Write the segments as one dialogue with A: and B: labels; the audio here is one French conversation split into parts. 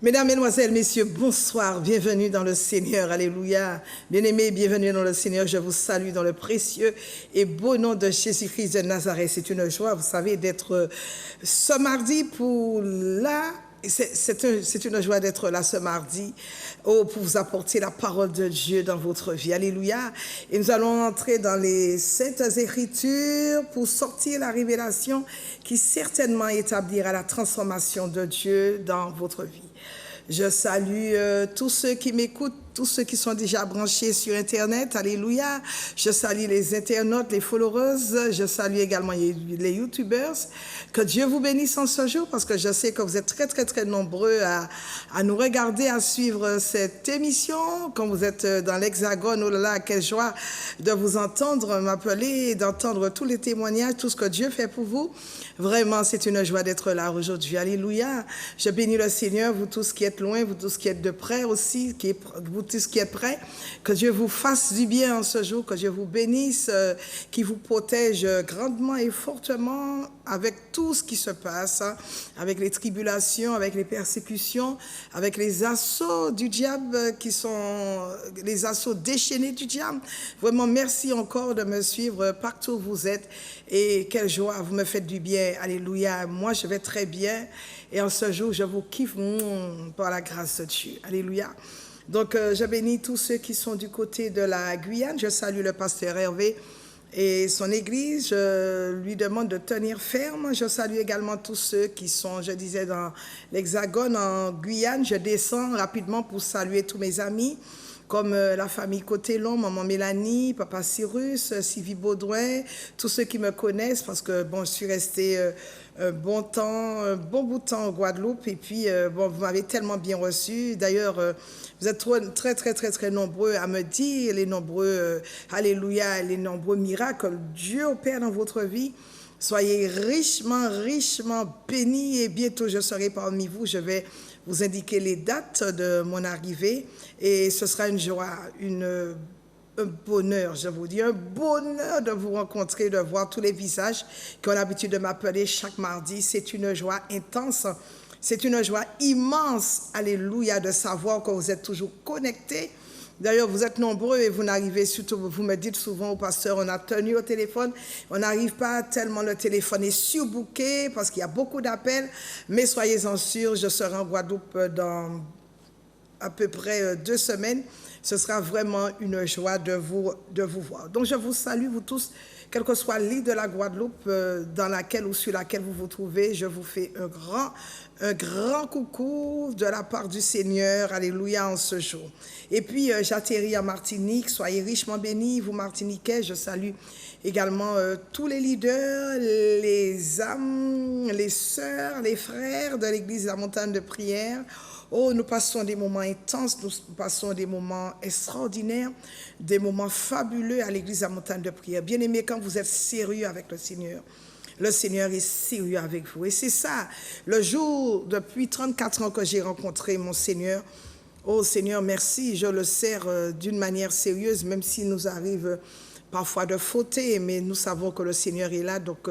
A: Mesdames, Mesdemoiselles, Messieurs, bonsoir, bienvenue dans le Seigneur, alléluia. Bien-aimés, bienvenue dans le Seigneur, je vous salue dans le précieux et beau nom de Jésus-Christ de Nazareth. C'est une joie, vous savez, d'être ce mardi pour la... C'est une joie d'être là ce mardi pour vous apporter la parole de Dieu dans votre vie. Alléluia. Et nous allons entrer dans les Saintes Écritures pour sortir la révélation qui certainement établira la transformation de Dieu dans votre vie. Je salue tous ceux qui m'écoutent, tous ceux qui sont déjà branchés sur Internet. Alléluia. Je salue les internautes, les followers. Je salue également les YouTubers. Que Dieu vous bénisse en ce jour parce que je sais que vous êtes très, très, très nombreux à nous regarder, à suivre cette émission. Quand vous êtes dans l'Hexagone, oh là là, quelle joie de vous entendre m'appeler, d'entendre tous les témoignages, tout ce que Dieu fait pour vous. Vraiment, c'est une joie d'être là aujourd'hui. Alléluia. Je bénis le Seigneur, vous tous qui êtes loin, vous tous qui êtes de près aussi, vous tous qui êtes prêts. Que Dieu vous fasse du bien en ce jour, que Dieu vous bénisse, qu'il vous protège grandement et fortement avec tout ce qui se passe, avec les tribulations, avec les persécutions, avec les assauts du diable qui sont les assauts déchaînés du diable. Vraiment, merci encore de me suivre partout où vous êtes et quelle joie, vous me faites du bien. Alléluia. Moi, je vais très bien et en ce jour, je vous kiffe par la grâce de Dieu. Alléluia. Donc, je bénis tous ceux qui sont du côté de la Guyane. Je salue le pasteur Hervé et son église. Je lui demande de tenir ferme. Je salue également tous ceux qui sont, je disais, dans l'Hexagone, en Guyane. Je descends rapidement pour saluer tous mes amis, comme la famille Côté-Long, maman Mélanie, papa Cyrus, Sylvie Baudouin, tous ceux qui me connaissent, parce que bon, je suis restée un bon bout de temps en Guadeloupe, et puis bon, vous m'avez tellement bien reçu. D'ailleurs, vous êtes très, très, très, très nombreux à me dire les nombreux, alléluia, les nombreux miracles que Dieu opère dans votre vie. Soyez richement, richement bénis, et bientôt je serai parmi vous. Je vais vous indiquer les dates de mon arrivée et ce sera une joie, un bonheur, je vous dis, un bonheur de vous rencontrer, de voir tous les visages qui ont l'habitude de m'appeler chaque mardi. C'est une joie intense, c'est une joie immense, alléluia, de savoir que vous êtes toujours connectés. D'ailleurs, vous êtes nombreux et vous n'arrivez surtout, vous me dites souvent au pasteur, on a tenu au téléphone, on n'arrive pas tellement, le téléphone est surbooké parce qu'il y a beaucoup d'appels, mais soyez-en sûrs, je serai en Guadeloupe dans à peu près 2 semaines. Ce sera vraiment une joie de vous voir. Donc, je vous salue, vous tous, quel que soit l'île de la Guadeloupe dans laquelle ou sur laquelle vous vous trouvez. Je vous fais un grand coucou de la part du Seigneur, alléluia, en ce jour. Et puis, j'atterris en Martinique, soyez richement bénis, vous Martiniquais. Je salue également tous les leaders, les âmes, les sœurs, les frères de l'église de la montagne de prière. Oh, nous passons des moments intenses, nous passons des moments extraordinaires, des moments fabuleux à l'église de la montagne de prière. Bien-aimés, quand vous êtes sérieux avec le Seigneur est sérieux avec vous. Et c'est ça, le jour, depuis 34 ans que j'ai rencontré mon Seigneur. Oh Seigneur, merci, je le sers d'une manière sérieuse, même s'il nous arrive parfois de fauter, mais nous savons que le Seigneur est là, donc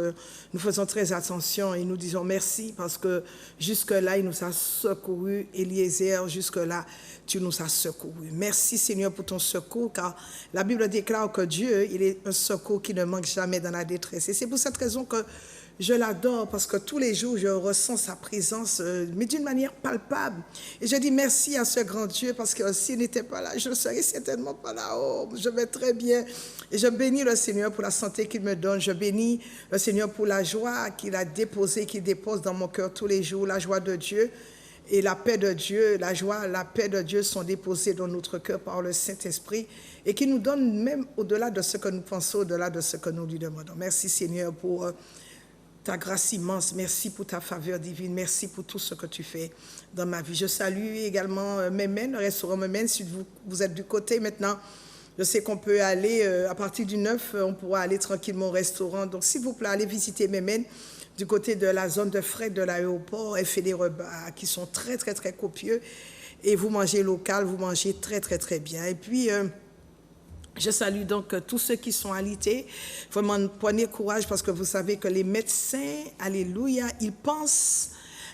A: nous faisons très attention et nous disons merci parce que jusque-là, il nous a secourus. Eliezer, jusque-là, tu nous as secourus. Merci Seigneur pour ton secours, car la Bible déclare que Dieu, il est un secours qui ne manque jamais dans la détresse. Et c'est pour cette raison que je l'adore, parce que tous les jours, je ressens sa présence, mais d'une manière palpable. Et je dis merci à ce grand Dieu, parce que s'il n'était pas là, je ne serais certainement pas là. Oh, je vais très bien. Et je bénis le Seigneur pour la santé qu'il me donne. Je bénis le Seigneur pour la joie qu'il a déposée, qu'il dépose dans mon cœur tous les jours, la joie de Dieu. Et la paix de Dieu, la joie, la paix de Dieu sont déposées dans notre cœur par le Saint-Esprit et qui nous donne même au-delà de ce que nous pensons, au-delà de ce que nous lui demandons. Merci Seigneur pour ta grâce immense, merci pour ta faveur divine, merci pour tout ce que tu fais dans ma vie. Je salue également Mémène, le restaurant Mémène, si vous êtes du côté maintenant. Je sais qu'on peut aller, à partir du 9, on pourra aller tranquillement au restaurant. Donc s'il vous plaît, allez visiter Mémène du côté de la zone de frais de l'aéroport et fait des repas qui sont très, très, très copieux. Et vous mangez local, vous mangez très, très, très bien. Et puis, je salue donc tous ceux qui sont alités. Vraiment, prenez courage parce que vous savez que les médecins, alléluia, ils pensent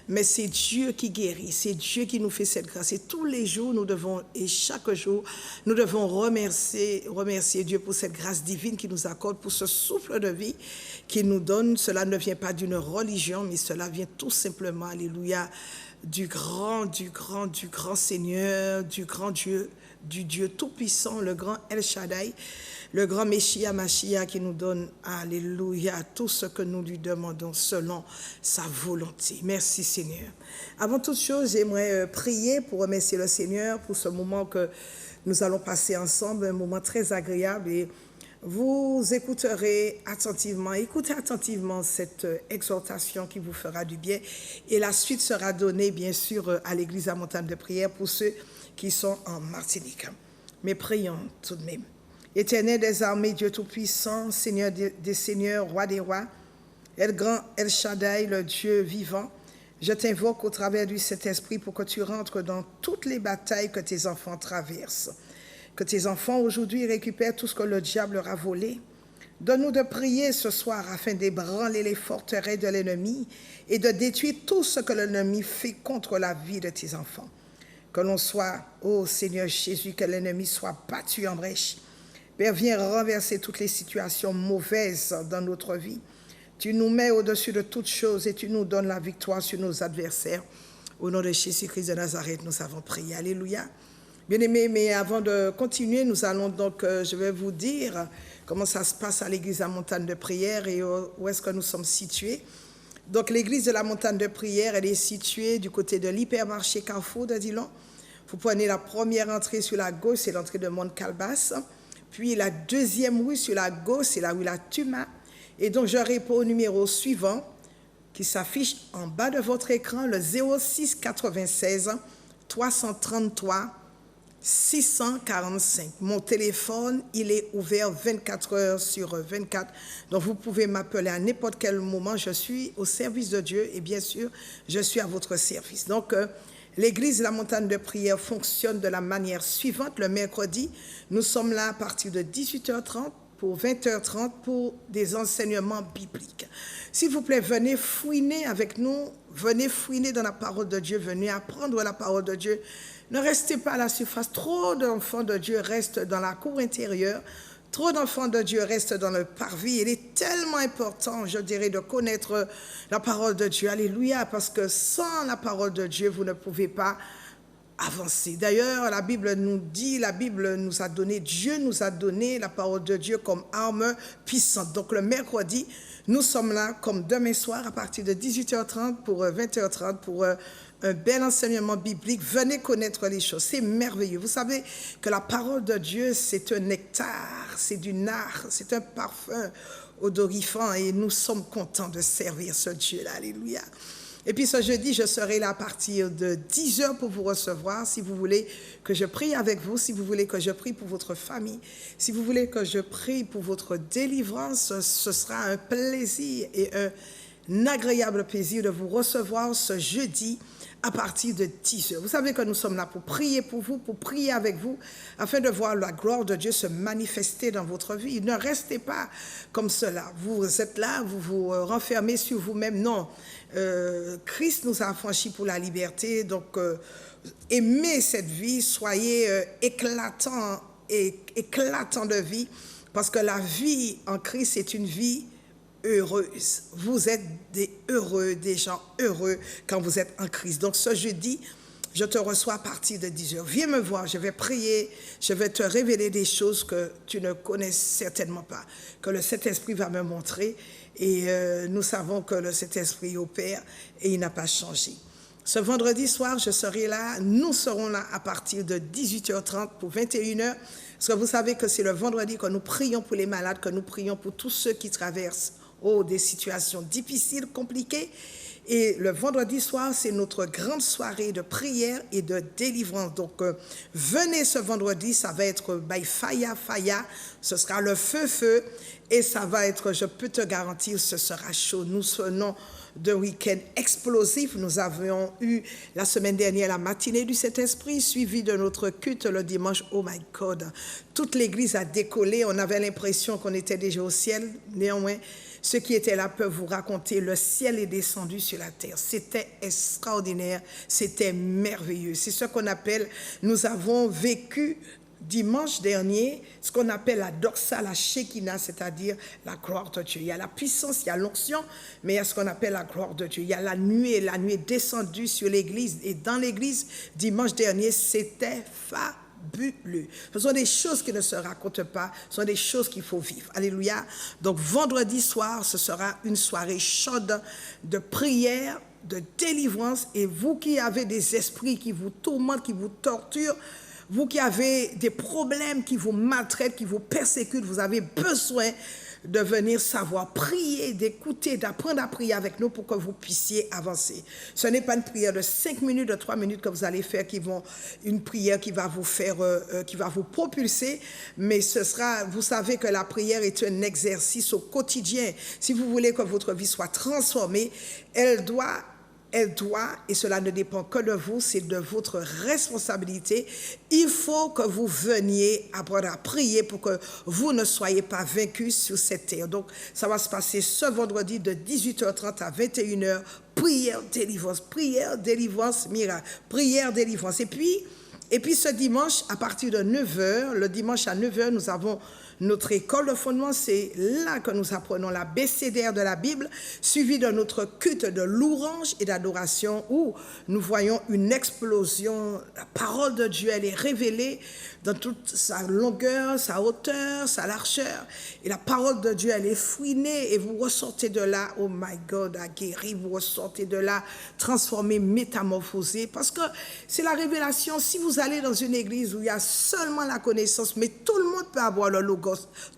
A: mais c'est Dieu qui guérit, c'est Dieu qui nous fait cette grâce. Et tous les jours, et chaque jour, nous devons remercier Dieu pour cette grâce divine qu'il nous accorde, pour ce souffle de vie qu'il nous donne. Cela ne vient pas d'une religion, mais cela vient tout simplement, alléluia, du grand Seigneur, du grand Dieu, du Dieu tout-puissant, le grand El Shaddai, le grand Mashiach qui nous donne, alléluia, tout ce que nous lui demandons selon sa volonté. Merci Seigneur. Avant toute chose, j'aimerais prier pour remercier le Seigneur pour ce moment que nous allons passer ensemble, un moment très agréable, et vous écoutez attentivement cette exhortation qui vous fera du bien, et la suite sera donnée bien sûr à l'église à Montagne de Prière pour ceux qui sont en Martinique. Mais prions tout de même. Éternel des armées, Dieu Tout-Puissant, Seigneur des seigneurs, Roi des rois, El Grand, El Shaddai, le Dieu vivant, je t'invoque au travers du Saint-Esprit pour que tu rentres dans toutes les batailles que tes enfants traversent. Que tes enfants aujourd'hui récupèrent tout ce que le diable leur a volé. Donne-nous de prier ce soir afin d'ébranler les forteresses de l'ennemi et de détruire tout ce que l'ennemi fait contre la vie de tes enfants. Que l'on soit, ô Seigneur Jésus, que l'ennemi soit battu en brèche. Père, viens renverser toutes les situations mauvaises dans notre vie. Tu nous mets au-dessus de toutes choses et tu nous donnes la victoire sur nos adversaires. Au nom de Jésus-Christ de Nazareth, nous avons prié. Alléluia. Bien-aimés, mais avant de continuer, nous allons donc, je vais vous dire comment ça se passe à l'église à Montagne de Prière et où est-ce que nous sommes situés. Donc, l'église de la Montagne de Prière, elle est située du côté de l'hypermarché Carrefour de Dillon. Vous prenez la première entrée sur la gauche, c'est l'entrée de Mont-Calbas. Puis la deuxième rue sur la gauche, c'est la rue La Tuma. Et donc, je réponds au numéro suivant qui s'affiche en bas de votre écran, le 06 96 333 645. Mon téléphone, il est ouvert 24 heures sur 24. Donc, vous pouvez m'appeler à n'importe quel moment. Je suis au service de Dieu et bien sûr, je suis à votre service. Donc, l'église de la Montagne de Prière fonctionne de la manière suivante. Le mercredi, nous sommes là à partir de 18h30 pour 20h30 pour des enseignements bibliques. S'il vous plaît, venez fouiner avec nous, venez fouiner dans la parole de Dieu, venez apprendre la parole de Dieu. Ne restez pas à la surface. Trop d'enfants de Dieu restent dans la cour intérieure. Trop d'enfants de Dieu restent dans le parvis. Il est tellement important, je dirais, de connaître la parole de Dieu. Alléluia, parce que sans la parole de Dieu, vous ne pouvez pas avancer. D'ailleurs, la Bible nous dit, la Bible nous a donné, Dieu nous a donné la parole de Dieu comme arme puissante. Donc le mercredi, nous sommes là comme demain soir à partir de 18h30 pour 20h30 pour un bel enseignement biblique. Venez connaître les choses, c'est merveilleux. Vous savez que la parole de Dieu, c'est un nectar, c'est du nard, c'est un parfum odorifant et nous sommes contents de servir ce Dieu-là. Alléluia. Et puis ce jeudi, je serai là à partir de 10h pour vous recevoir. Si vous voulez que je prie avec vous, si vous voulez que je prie pour votre famille, si vous voulez que je prie pour votre délivrance, ce sera un plaisir et un agréable plaisir de vous recevoir ce jeudi à partir de 10h. Vous savez que nous sommes là pour prier pour vous, pour prier avec vous, afin de voir la gloire de Dieu se manifester dans votre vie. Ne restez pas comme cela. Vous êtes là, vous vous renfermez sur vous-même. Non, Christ nous a affranchis pour la liberté. Donc, aimez cette vie, soyez éclatants de vie, parce que la vie en Christ est une vie heureuse. Vous êtes des gens heureux quand vous êtes en Christ. Donc ce jeudi, je te reçois à partir de 10h. Viens me voir, je vais prier, je vais te révéler des choses que tu ne connais certainement pas, que le Saint-Esprit va me montrer. Et nous savons que le Saint-Esprit opère et il n'a pas changé. Ce vendredi soir, je serai là, nous serons là à partir de 18h30 pour 21h. Parce que vous savez que c'est le vendredi que nous prions pour les malades, que nous prions pour tous ceux qui traversent des situations difficiles, compliquées. Et le vendredi soir, c'est notre grande soirée de prière et de délivrance. Donc, venez ce vendredi, ça va être by faya, ce sera le feu, et ça va être, je peux te garantir, ce sera chaud. Nous serons d'un week-end explosif. Nous avions eu la semaine dernière la matinée du Saint-Esprit, suivi de notre culte le dimanche. Oh my God! Toute l'église a décollé. On avait l'impression qu'on était déjà au ciel. Néanmoins, Ceux qui étaient là peuvent vous raconter, le ciel est descendu sur la terre. C'était extraordinaire, c'était merveilleux. C'est ce qu'on appelle, nous avons vécu dimanche dernier, ce qu'on appelle la doxa, la Shekinah, c'est-à-dire la gloire de Dieu. Il y a la puissance, il y a l'onction, mais il y a ce qu'on appelle la gloire de Dieu. Il y a la nuée est descendue sur l'église. Et dans l'église, dimanche dernier, c'était fabuleux. Ce sont des choses qui ne se racontent pas, ce sont des choses qu'il faut vivre. Alléluia. Donc vendredi soir, ce sera une soirée chaude de prière, de délivrance. Et vous qui avez des esprits qui vous tourmentent, qui vous torturent, vous qui avez des problèmes qui vous maltraitent, qui vous persécutent, vous avez besoin de venir savoir prier, d'écouter, d'apprendre à prier avec nous pour que vous puissiez avancer. Ce n'est pas une prière de 5 minutes, de 3 minutes que vous allez faire, une prière qui va vous faire, qui va vous propulser, mais ce sera, vous savez que la prière est un exercice au quotidien. Si vous voulez que votre vie soit transformée, elle doit, et cela ne dépend que de vous, c'est de votre responsabilité. Il faut que vous veniez apprendre à prier pour que vous ne soyez pas vaincus sur cette terre. Donc, ça va se passer ce vendredi de 18h30 à 21h. Prière, délivrance, miracle. Prière, délivrance. Et puis ce dimanche, à partir de 9h, le dimanche à 9h, nous avons notre école de fondement. C'est là que nous apprenons l'abécédaire de la Bible, suivi de notre culte de louange et d'adoration, où nous voyons une explosion. La parole de Dieu, elle est révélée dans toute sa longueur, sa hauteur, sa largeur. Et la parole de Dieu, elle est fouinée, et vous ressortez de là, oh my God, guéri, vous ressortez de là, transformé, métamorphosé, parce que c'est la révélation. Si vous allez dans une église où il y a seulement la connaissance, mais tout le monde peut avoir le logos,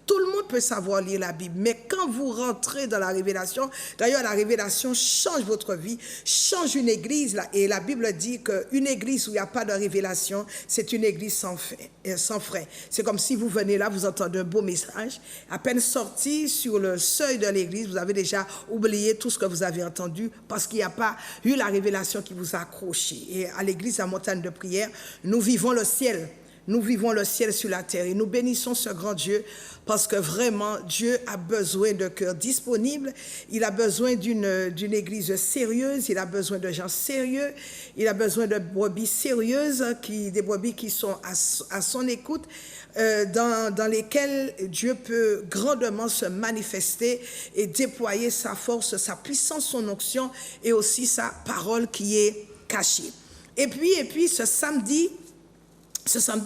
A: tout le monde peut savoir lire la Bible, mais quand vous rentrez dans la révélation, d'ailleurs la révélation change votre vie, change une église, là, et la Bible dit qu'une église où il n'y a pas de révélation, c'est une église sans frais. C'est comme si vous venez là, vous entendez un beau message, à peine sorti sur le seuil de l'église, vous avez déjà oublié tout ce que vous avez entendu parce qu'il n'y a pas eu la révélation qui vous a accroché. Et à l'église à Montagne de Prière, nous vivons le ciel. Nous vivons le ciel sur la terre et nous bénissons ce grand Dieu parce que vraiment Dieu a besoin de cœurs disponibles, il a besoin d'une église sérieuse, il a besoin de gens sérieux, il a besoin de brebis sérieuses, des brebis qui sont à son écoute, dans lesquelles Dieu peut grandement se manifester et déployer sa force, sa puissance, son onction et aussi sa parole qui est cachée. Et puis ce samedi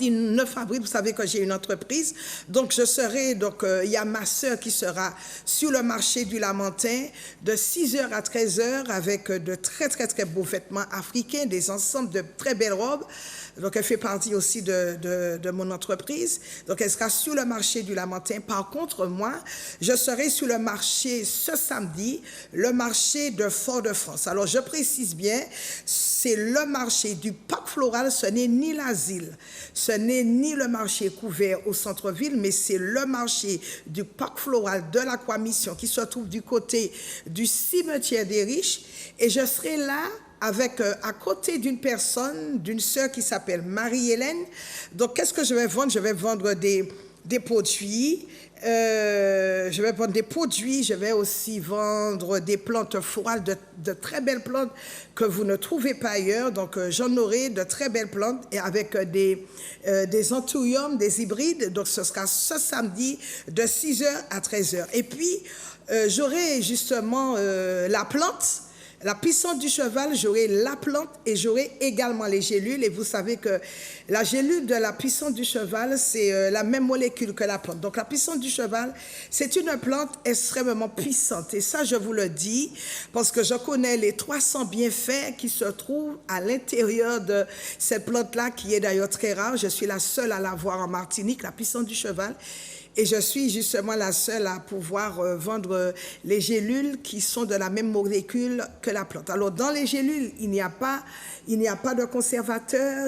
A: 9 avril, vous savez que j'ai une entreprise, donc il y a ma sœur qui sera sur le marché du Lamentin de 6h à 13h avec de très très très beaux vêtements africains, des ensembles de très belles robes. Donc elle fait partie aussi de mon entreprise. Donc elle sera sur le marché du Lamentin. Par contre, moi, je serai sur le marché ce samedi, le marché de Fort-de-France. Alors je précise bien, c'est le marché du parc floral, ce n'est ni l'asile, ce n'est ni le marché couvert au centre-ville, mais c'est le marché du parc floral de l'Aquamission qui se trouve du côté du cimetière des Riches. Et je serai là avec à côté d'une personne, d'une sœur qui s'appelle Marie-Hélène. Donc, qu'est-ce que je vais vendre? Je vais vendre des produits. Je vais aussi vendre des plantes florales, de très belles plantes que vous ne trouvez pas ailleurs. Donc, j'en aurai de très belles plantes et avec des anthuriums, des hybrides. Donc, ce sera ce samedi de 6h à 13h. Et puis, j'aurai justement la plante. La puissance du cheval, j'aurai la plante et j'aurai également les gélules. Et vous savez que la gélule de la puissance du cheval, c'est la même molécule que la plante. Donc la puissance du cheval, c'est une plante extrêmement puissante. Et ça, je vous le dis parce que je connais les 300 bienfaits qui se trouvent à l'intérieur de cette plante-là, qui est d'ailleurs très rare. Je suis la seule à l'avoir en Martinique, la puissance du cheval. Et je suis justement la seule à pouvoir vendre les gélules qui sont de la même molécule que la plante. Alors, dans les gélules, il n'y a pas de conservateur,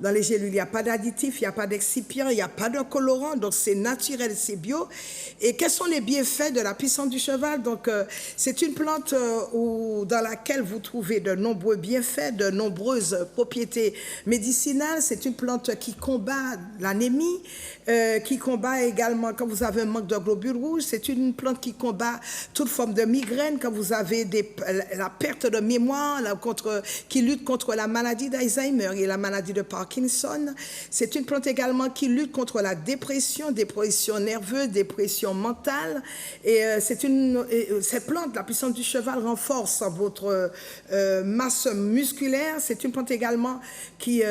A: dans les gélules, il n'y a pas d'additif, il n'y a pas d'excipient, il n'y a pas de colorant, donc c'est naturel, c'est bio. Et quels sont les bienfaits de la puissance du cheval? Donc, c'est une plante dans laquelle vous trouvez de nombreux bienfaits, de nombreuses propriétés médicinales. C'est une plante qui combat l'anémie, qui combat a également, quand vous avez un manque de globules rouges, c'est une plante qui combat toute forme de migraine, quand vous avez la perte de mémoire, qui lutte contre la maladie d'Alzheimer et la maladie de Parkinson. C'est une plante également qui lutte contre la dépression nerveuse, dépression mentale. Et cette plante, la puissance du cheval, renforce votre masse musculaire. C'est une plante également qui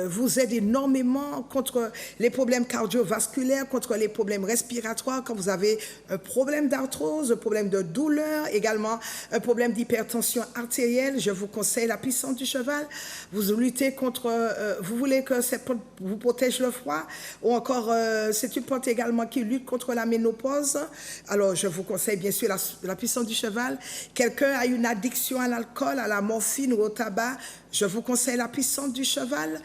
A: vous aide énormément contre les problèmes cardiovasculaires, contre les problèmes respiratoires, quand vous avez un problème d'arthrose, un problème de douleur, également un problème d'hypertension artérielle. Je vous conseille la puissance du cheval. Vous luttez contre, vous voulez que cette plante vous protège le froid, ou encore c'est une plante également qui lutte contre la ménopause. Alors je vous conseille bien sûr la puissance du cheval. Quelqu'un a une addiction à l'alcool, à la morphine ou au tabac, je vous conseille la puissance du cheval.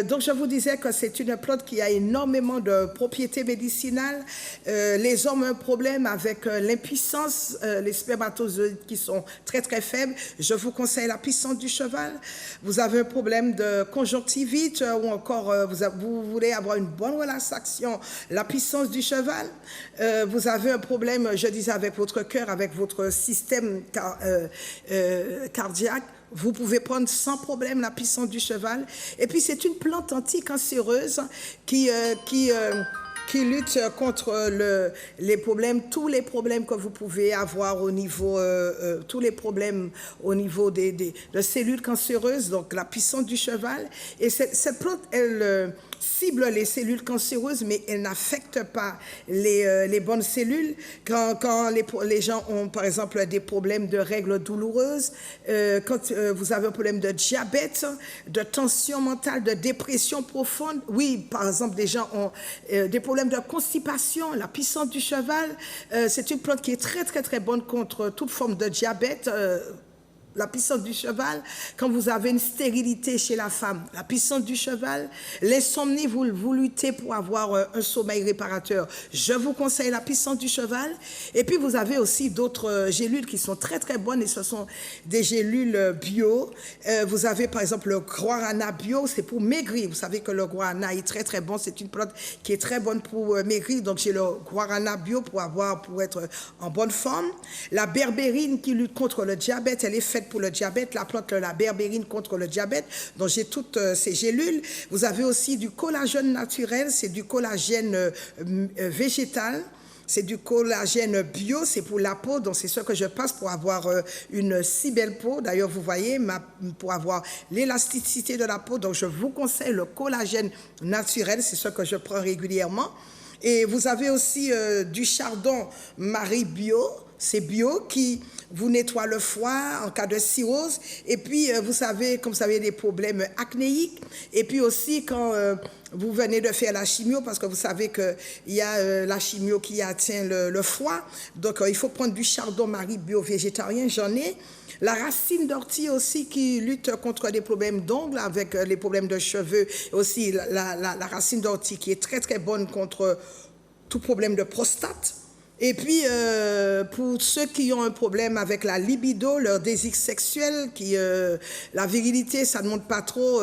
A: Donc je vous disais que c'est une plante qui a énormément de propriétés médicinales. Les hommes ont un problème avec l'impuissance, les spermatozoïdes qui sont très très faibles. Je vous conseille la puissance du cheval. Vous avez un problème de conjonctivite ou encore vous voulez avoir une bonne relaxation, la puissance du cheval. Vous avez un problème, je disais, avec votre cœur, avec votre système cardiaque. Vous pouvez prendre sans problème la puissance du cheval. Et puis, c'est une plante anticancéreuse qui lutte contre les problèmes, tous les problèmes que vous pouvez avoir au niveau, tous les problèmes au niveau de cellules cancéreuses, donc la puissance du cheval. Et cette plante, elle cible les cellules cancéreuses, mais elle n'affecte pas les bonnes cellules. Quand les gens ont, par exemple, des problèmes de règles douloureuses, quand vous avez un problème de diabète, de tension mentale, de dépression profonde, oui, par exemple, des gens ont des problèmes de constipation, la puissance du cheval, c'est une plante qui est très, très, très bonne contre toute forme de diabète. La puissance du cheval, quand vous avez une stérilité chez la femme, la puissance du cheval, l'insomnie, vous luttez pour avoir un sommeil réparateur. Je vous conseille la puissance du cheval. Et puis vous avez aussi d'autres gélules qui sont très très bonnes et ce sont des gélules bio. Vous avez par exemple le guarana bio, c'est pour maigrir. Vous savez que le guarana est très très bon, c'est une plante qui est très bonne pour maigrir. Donc j'ai le guarana bio pour être en bonne forme. La berbérine qui lutte contre le diabète, elle est faite pour le diabète, la plante la berbérine contre le diabète, donc j'ai toutes ces gélules. Vous avez aussi du collagène naturel, c'est du collagène végétal, c'est du collagène bio, c'est pour la peau, donc c'est ce que je passe pour avoir une si belle peau. D'ailleurs, vous voyez, pour avoir l'élasticité de la peau, donc je vous conseille le collagène naturel, c'est ce que je prends régulièrement. Et vous avez aussi du chardon Marie bio, c'est bio, qui vous nettoie le foie en cas de cirrhose. Et puis, vous savez, comme vous savez, des problèmes acnéiques. Et puis aussi, quand vous venez de faire la chimio, parce que vous savez qu'il y a la chimio qui atteint le foie. Donc, il faut prendre du chardon Marie bio végétarien, j'en ai. La racine d'ortie aussi qui lutte contre les problèmes d'ongles, avec les problèmes de cheveux. Aussi, la racine d'ortie qui est très, très bonne contre tout problème de prostate. Et puis, pour ceux qui ont un problème avec la libido, leur désir sexuel, la virilité, ça ne monte pas trop,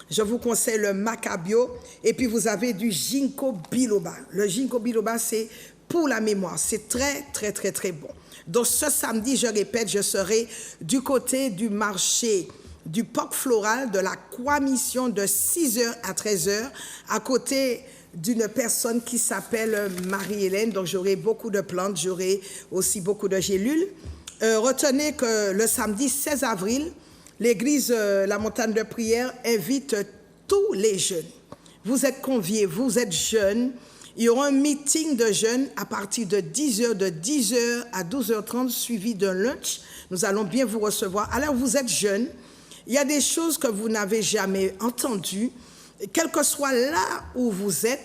A: je vous conseille le macabio. Et puis, vous avez du ginkgo biloba. Le ginkgo biloba, c'est pour la mémoire. C'est très, très, très, très bon. Donc, ce samedi, je répète, je serai du côté du marché du porc floral de la Croix Mission de 6h à 13h, à côté d'une personne qui s'appelle Marie-Hélène. Donc, j'aurai beaucoup de plantes, j'aurai aussi beaucoup de gélules. Retenez que le samedi 16 avril, l'église La Montagne de Prière invite tous les jeunes. Vous êtes conviés, vous êtes jeunes. Il y aura un meeting de jeunes à partir de 10h à 12h30, suivi d'un lunch. Nous allons bien vous recevoir. Alors, vous êtes jeunes. Il y a des choses que vous n'avez jamais entendues. Quel que soit là où vous êtes,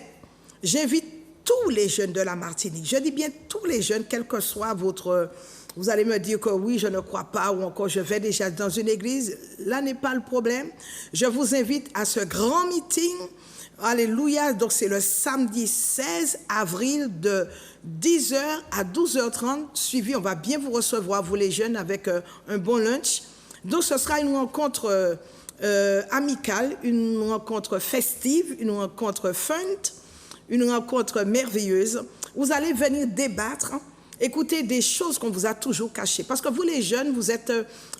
A: j'invite tous les jeunes de la Martinique. Je dis bien tous les jeunes, quel que soit votre... Vous allez me dire que oui, je ne crois pas, ou encore je vais déjà dans une église. Là n'est pas le problème. Je vous invite à ce grand meeting. Alléluia. Donc c'est le samedi 16 avril de 10h à 12h30. Suivi, on va bien vous recevoir, vous les jeunes, avec un bon lunch. Donc ce sera une rencontre... amicale, une rencontre festive, une rencontre fun. une rencontre merveilleuse. Vous allez venir débattre, écouter des choses qu'on vous a toujours cachées. Parce que vous, les jeunes, vous êtes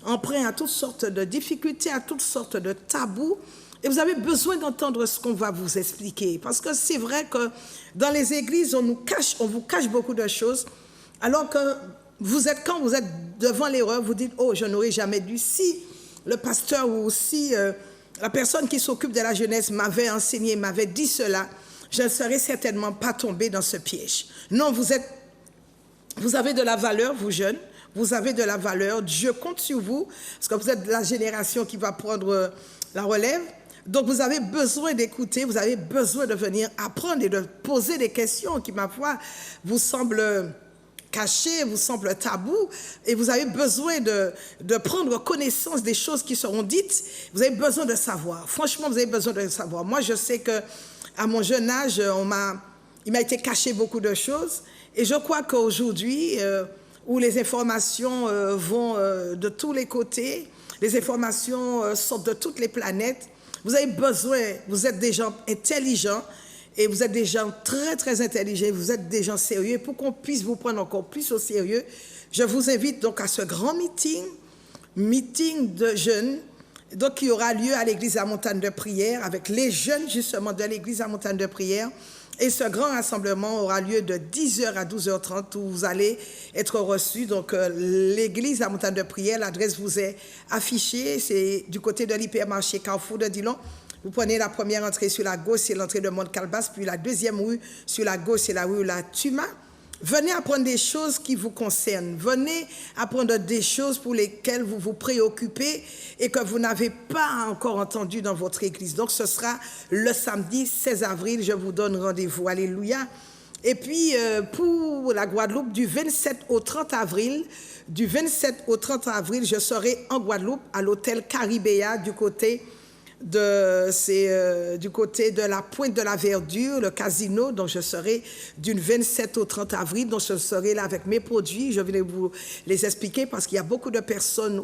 A: emprunts à toutes sortes de difficultés, à toutes sortes de tabous. Et vous avez besoin d'entendre ce qu'on va vous expliquer. Parce que c'est vrai que dans les églises, on vous cache beaucoup de choses. Alors que quand vous êtes devant l'erreur, vous dites, oh, je n'aurais jamais dû. Si le pasteur ou si la personne qui s'occupe de la jeunesse m'avait enseigné, m'avait dit cela, je ne serais certainement pas tombé dans ce piège. Non, vous avez de la valeur, vous jeunes, vous avez de la valeur. Dieu compte sur vous, parce que vous êtes de la génération qui va prendre la relève. Donc vous avez besoin d'écouter, vous avez besoin de venir apprendre et de poser des questions qui, ma foi, vous semblent cachées, vous semblent tabous, et vous avez besoin de prendre connaissance des choses qui seront dites. Vous avez besoin de savoir. Franchement, vous avez besoin de savoir. Moi, je sais que à mon jeune âge, il m'a été caché beaucoup de choses. Et je crois qu'aujourd'hui, où les informations vont de tous les côtés, les informations sortent de toutes les planètes, vous avez besoin, vous êtes des gens intelligents, et vous êtes des gens très, très intelligents, vous êtes des gens sérieux. Pour qu'on puisse vous prendre encore plus au sérieux, je vous invite donc à ce grand meeting de jeunes, donc qui aura lieu à l'église à Montagne de Prière, avec les jeunes justement de l'église à Montagne de Prière. Et ce grand rassemblement aura lieu de 10h à 12h30 où vous allez être reçus. Donc l'église à Montagne de Prière, l'adresse vous est affichée, c'est du côté de l'hypermarché Carrefour de Dillon. Vous prenez la première entrée sur la gauche, c'est l'entrée de Mont-Calbas, puis la deuxième rue sur la gauche, c'est la rue La Tuma. Venez apprendre des choses qui vous concernent. Venez apprendre des choses pour lesquelles vous vous préoccupez et que vous n'avez pas encore entendu dans votre église. Donc ce sera le samedi 16 avril, je vous donne rendez-vous. Alléluia. Et puis pour la Guadeloupe, du 27 au 30 avril, je serai en Guadeloupe à l'hôtel Caribéa du côté de la Pointe de la Verdure, le casino. Donc je serai du 27 au 30 avril, donc je serai là avec mes produits. Je vais vous les expliquer parce qu'il y a beaucoup de personnes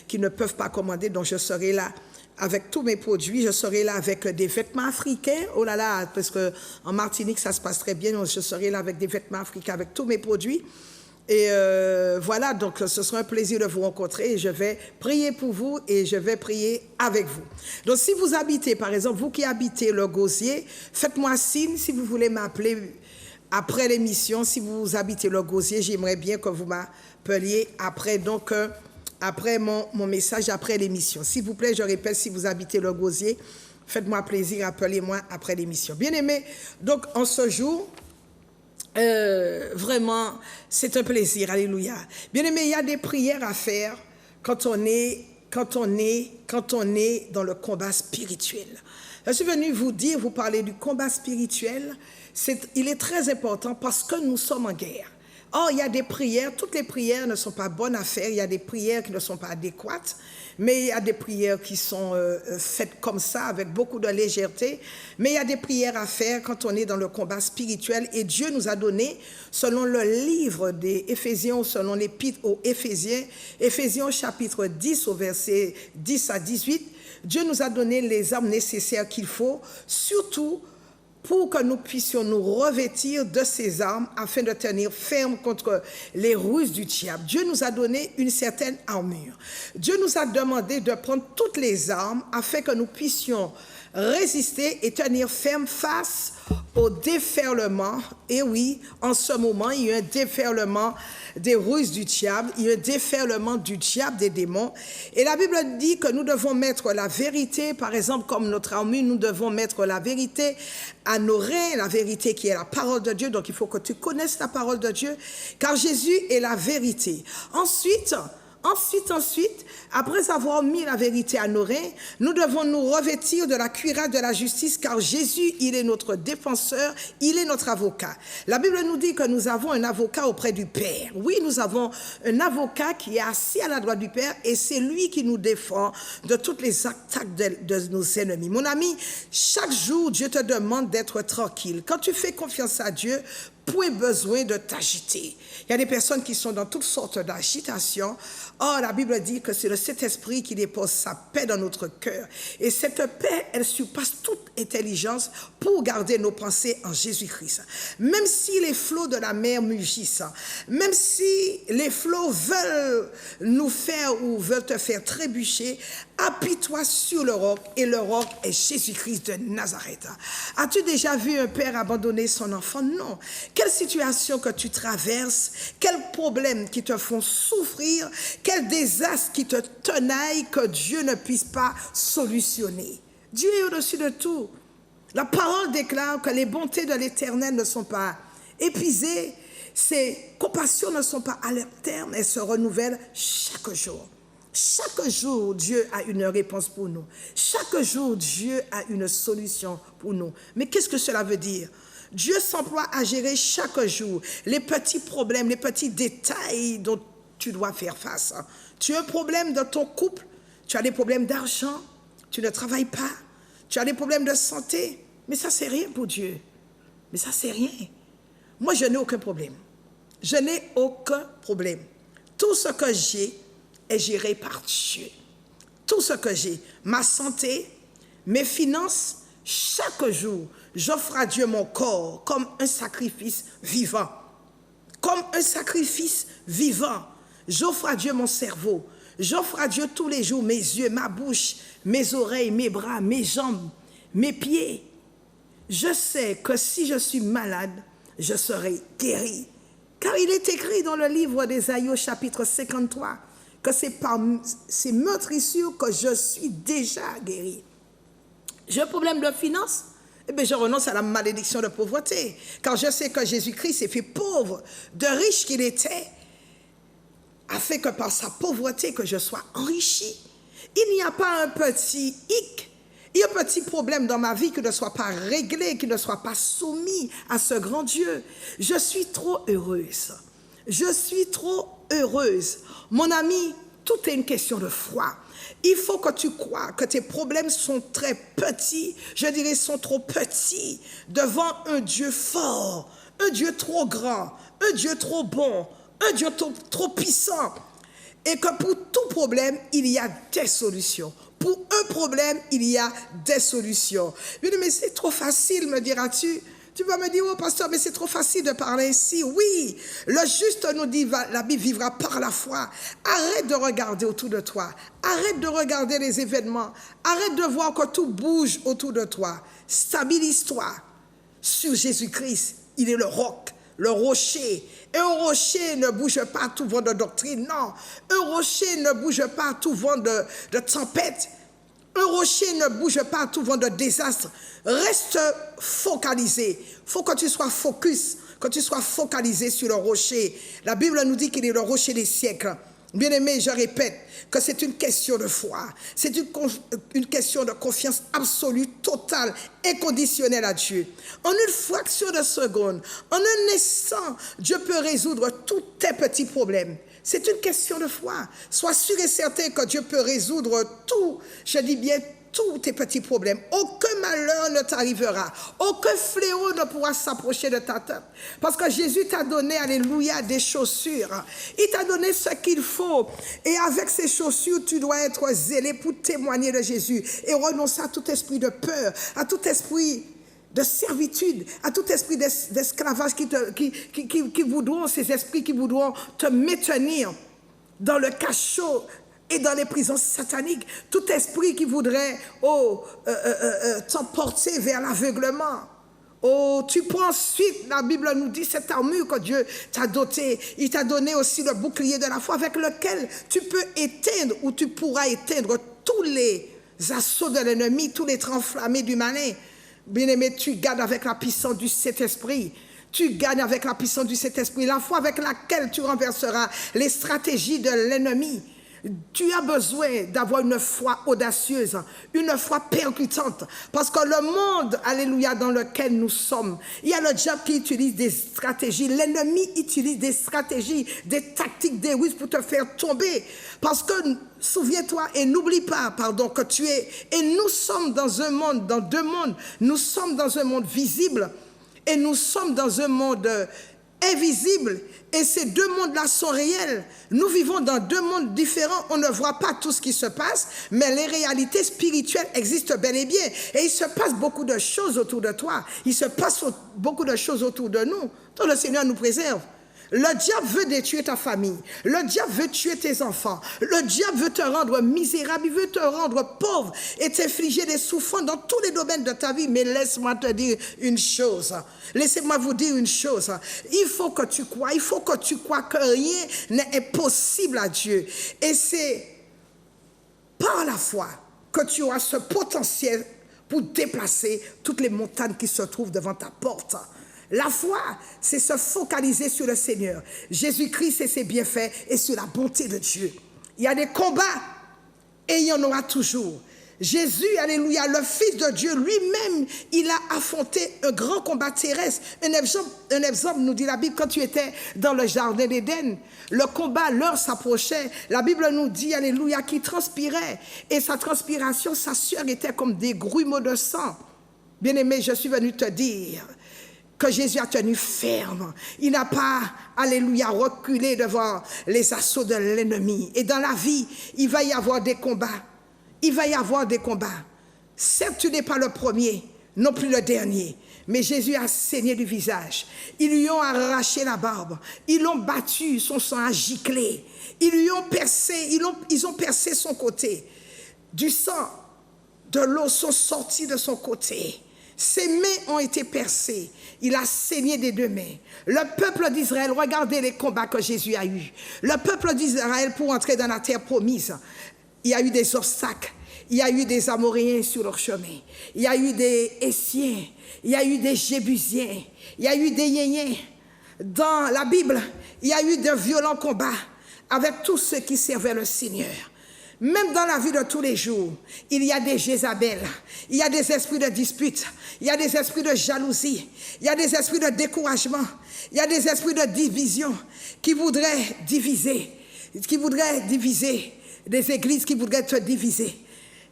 A: qui ne peuvent pas commander, donc je serai là avec tous mes produits. Je serai là avec des vêtements africains. Oh là là, parce qu'en Martinique, ça se passe très bien. Donc je serai là avec des vêtements africains, avec tous mes produits. Et voilà, donc ce sera un plaisir de vous rencontrer et je vais prier pour vous et je vais prier avec vous. Donc si vous habitez, par exemple, vous qui habitez le Gosier, faites-moi signe si vous voulez m'appeler après l'émission. Si vous habitez le Gosier, j'aimerais bien que vous m'appeliez après, donc après mon message, après l'émission. S'il vous plaît, je répète, si vous habitez le Gosier, faites-moi plaisir, appelez-moi après l'émission. Bien-aimés, donc en ce jour, vraiment, c'est un plaisir, alléluia. Bien-aimé, il y a des prières à faire quand on est dans le combat spirituel. Je suis venu vous parler du combat spirituel. Il est très important parce que nous sommes en guerre. Or, il y a des prières, toutes les prières ne sont pas bonnes à faire, il y a des prières qui ne sont pas adéquates, mais il y a des prières qui sont faites comme ça, avec beaucoup de légèreté, mais il y a des prières à faire quand on est dans le combat spirituel, et Dieu nous a donné, selon le livre des Éphésiens, selon l'épître aux Éphésiens, Éphésiens chapitre 10 au verset 10 à 18, Dieu nous a donné les armes nécessaires qu'il faut, surtout pour que nous puissions nous revêtir de ces armes afin de tenir ferme contre les ruses du diable. Dieu nous a donné une certaine armure. Dieu nous a demandé de prendre toutes les armes afin que nous puissions résister et tenir ferme face au déferlement. Et oui, en ce moment, il y a un déferlement des ruses du diable, il y a un déferlement du diable, des démons. Et la Bible dit que nous devons mettre la vérité, par exemple, comme notre armure, nous devons mettre la vérité à nos reins, la vérité qui est la parole de Dieu. Donc il faut que tu connaisses la parole de Dieu, car Jésus est la vérité. Ensuite, après avoir mis la vérité à nos reins, nous devons nous revêtir de la cuirasse de la justice, car Jésus, il est notre défenseur, il est notre avocat. La Bible nous dit que nous avons un avocat auprès du Père. Oui, nous avons un avocat qui est assis à la droite du Père, et c'est lui qui nous défend de toutes les attaques de nos ennemis. Mon ami, chaque jour, Dieu te demande d'être tranquille. Quand tu fais confiance à Dieu, point besoin de t'agiter. Il y a des personnes qui sont dans toutes sortes d'agitation. Or, la Bible dit que c'est le Saint-Esprit qui dépose sa paix dans notre cœur. Et cette paix, elle surpasse toute intelligence pour garder nos pensées en Jésus-Christ. Même si les flots de la mer mugissent, même si les flots veulent nous faire ou veulent te faire trébucher, appuie-toi sur le roc, et le roc est Jésus-Christ de Nazareth. As-tu déjà vu un père abandonner son enfant? Non. Quelle situation que tu traverses, quels problèmes qui te font souffrir, quel désastre qui te tenaille que Dieu ne puisse pas solutionner. Dieu est au-dessus de tout. La parole déclare que les bontés de l'Éternel ne sont pas épuisées, ses compassions ne sont pas à leur terme, elles se renouvellent chaque jour. Chaque jour, Dieu a une réponse pour nous. Chaque jour, Dieu a une solution pour nous. Mais qu'est-ce que cela veut dire? Dieu s'emploie à gérer chaque jour les petits problèmes, les petits détails dont tu dois faire face. Tu as un problème dans ton couple, tu as des problèmes d'argent, tu ne travailles pas, tu as des problèmes de santé, mais ça c'est rien pour Dieu. Mais ça c'est rien. Moi je n'ai aucun problème. Je n'ai aucun problème. Tout ce que j'ai est géré par Dieu. Tout ce que j'ai, ma santé, mes finances, chaque jour, j'offre à Dieu mon corps comme un sacrifice vivant. Comme un sacrifice vivant. J'offre à Dieu mon cerveau. J'offre à Dieu tous les jours mes yeux, ma bouche, mes oreilles, mes bras, mes jambes, mes pieds. Je sais que si je suis malade, je serai guéri. Car il est écrit dans le livre d'Ésaïe au chapitre 53 que c'est par ces meurtrissures que je suis déjà guéri. J'ai un problème de finances? Eh bien, je renonce à la malédiction de pauvreté. Car je sais que Jésus-Christ s'est fait pauvre, de riche qu'il était, afin que par sa pauvreté que je sois enrichi. Il n'y a pas un petit hic, il y a un petit problème dans ma vie qui ne soit pas réglé, qui ne soit pas soumis à ce grand Dieu. Je suis trop heureuse. Je suis trop heureuse. Mon ami, tout est une question de foi. Il faut que tu crois que tes problèmes sont très petits, je dirais sont trop petits, devant un Dieu fort, un Dieu trop grand, un Dieu trop bon, un Dieu trop puissant. Et que pour tout problème, il y a des solutions. Pour un problème, il y a des solutions. Je dis, mais c'est trop facile, me diras-tu. Tu vas me dire, oh pasteur, mais c'est trop facile de parler ainsi. Oui, le juste nous dit, la Bible vivra par la foi. Arrête de regarder autour de toi. Arrête de regarder les événements. Arrête de voir que tout bouge autour de toi. Stabilise-toi sur Jésus-Christ. Il est le roc, le rocher. Et un rocher ne bouge pas à tout vent de doctrine. Non, un rocher ne bouge pas à tout vent de tempête. Un rocher ne bouge pas à tout vent de désastre. Reste focalisé. Il faut que tu sois focus, que tu sois focalisé sur le rocher. La Bible nous dit qu'il est le rocher des siècles. Bien-aimé, je répète que c'est une question de foi. C'est une question de confiance absolue, totale, inconditionnelle à Dieu. En une fraction de seconde, en un instant, Dieu peut résoudre tous tes petits problèmes. C'est une question de foi. Sois sûr et certain que Dieu peut résoudre tout, je dis bien tous tes petits problèmes. Aucun malheur ne t'arrivera. Aucun fléau ne pourra s'approcher de ta tête. Parce que Jésus t'a donné, alléluia, des chaussures. Il t'a donné ce qu'il faut. Et avec ces chaussures, tu dois être zélé pour témoigner de Jésus. Et renoncer à tout esprit de peur, à tout esprit de servitude, à tout esprit d'esclavage qui voudront, ces esprits qui voudront te maintenir dans le cachot et dans les prisons sataniques, tout esprit qui voudrait t'emporter vers l'aveuglement. Oh, tu prends ensuite, la Bible nous dit, cette armure que Dieu t'a dotée. Il t'a donné aussi le bouclier de la foi avec lequel tu peux éteindre ou tu pourras éteindre tous les assauts de l'ennemi, tous les traits enflammés du malin. Bien-aimé, tu gagnes avec la puissance du Saint-Esprit. Tu gagnes avec la puissance du Saint-Esprit, la foi avec laquelle tu renverseras les stratégies de l'ennemi. Tu as besoin d'avoir une foi audacieuse, une foi percutante. Parce que le monde, alléluia, dans lequel nous sommes, il y a le diable qui utilise des stratégies. L'ennemi utilise des stratégies, des tactiques, des ruses pour te faire tomber. Parce que, souviens-toi et n'oublie pas, pardon, que tu es. Et nous sommes dans un monde, dans deux mondes. Nous sommes dans un monde visible Et nous sommes dans un monde invisible. Et ces deux mondes-là sont réels. Nous vivons dans deux mondes différents. On ne voit pas tout ce qui se passe, mais les réalités spirituelles existent bel et bien. Et il se passe beaucoup de choses autour de toi. Il se passe beaucoup de choses autour de nous. Donc le Seigneur nous préserve. Le diable veut détruire ta famille. Le diable veut tuer tes enfants. Le diable veut te rendre misérable. Il veut te rendre pauvre et t'infliger des souffrances dans tous les domaines de ta vie. Mais laisse-moi te dire une chose. Laissez-moi vous dire une chose. Il faut que tu crois. Il faut que tu crois que rien n'est impossible à Dieu. Et c'est par la foi que tu auras ce potentiel pour déplacer toutes les montagnes qui se trouvent devant ta porte. La foi, c'est se focaliser sur le Seigneur, Jésus-Christ et ses bienfaits et sur la bonté de Dieu. Il y a des combats et il y en aura toujours. Jésus, alléluia, le Fils de Dieu lui-même, il a affronté un grand combat terrestre. Un exemple nous dit la Bible, quand tu étais dans le jardin d'Éden, le combat, l'heure s'approchait. La Bible nous dit, alléluia, qu'il transpirait. Et sa transpiration, sa sueur était comme des grumeaux de sang. Bien-aimé, je suis venu te dire que Jésus a tenu ferme. Il n'a pas, alléluia, reculé devant les assauts de l'ennemi. Et dans la vie, il va y avoir des combats. Il va y avoir des combats. Certes, tu n'es pas le premier, non plus le dernier. Mais Jésus a saigné du visage. Ils lui ont arraché la barbe. Ils l'ont battu, son sang a giclé. Ils lui ont percé, ils ont percé son côté. Du sang, de l'eau sont sortis de son côté. Ses mains ont été percées. Il a saigné des deux mains. Le peuple d'Israël, regardez les combats que Jésus a eus. Le peuple d'Israël, pour entrer dans la terre promise, il y a eu des obstacles. Il y a eu des Amoréens sur leur chemin. Il y a eu des Essiens. Il y a eu des Jébusiens. Il y a eu des Yéniens. Dans la Bible, il y a eu de violents combats avec tous ceux qui servaient le Seigneur. Même dans la vie de tous les jours, il y a des Jézabel, il y a des esprits de dispute, il y a des esprits de jalousie, il y a des esprits de découragement, il y a des esprits de division qui voudraient diviser, des églises qui voudraient te diviser.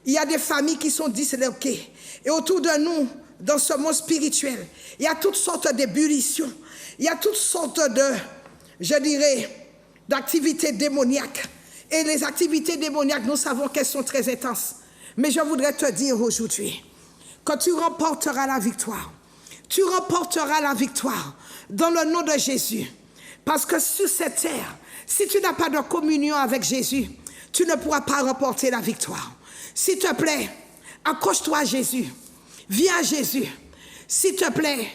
A: Il y a des familles qui sont disloquées. Et autour de nous, dans ce monde spirituel, il y a toutes sortes d'ébullitions, il y a toutes sortes d'activités démoniaques. Et les activités démoniaques, nous savons qu'elles sont très intenses. Mais je voudrais te dire aujourd'hui que tu remporteras la victoire. Tu remporteras la victoire dans le nom de Jésus. Parce que sur cette terre, si tu n'as pas de communion avec Jésus, tu ne pourras pas remporter la victoire. S'il te plaît, accroche-toi à Jésus. Viens à Jésus. S'il te plaît,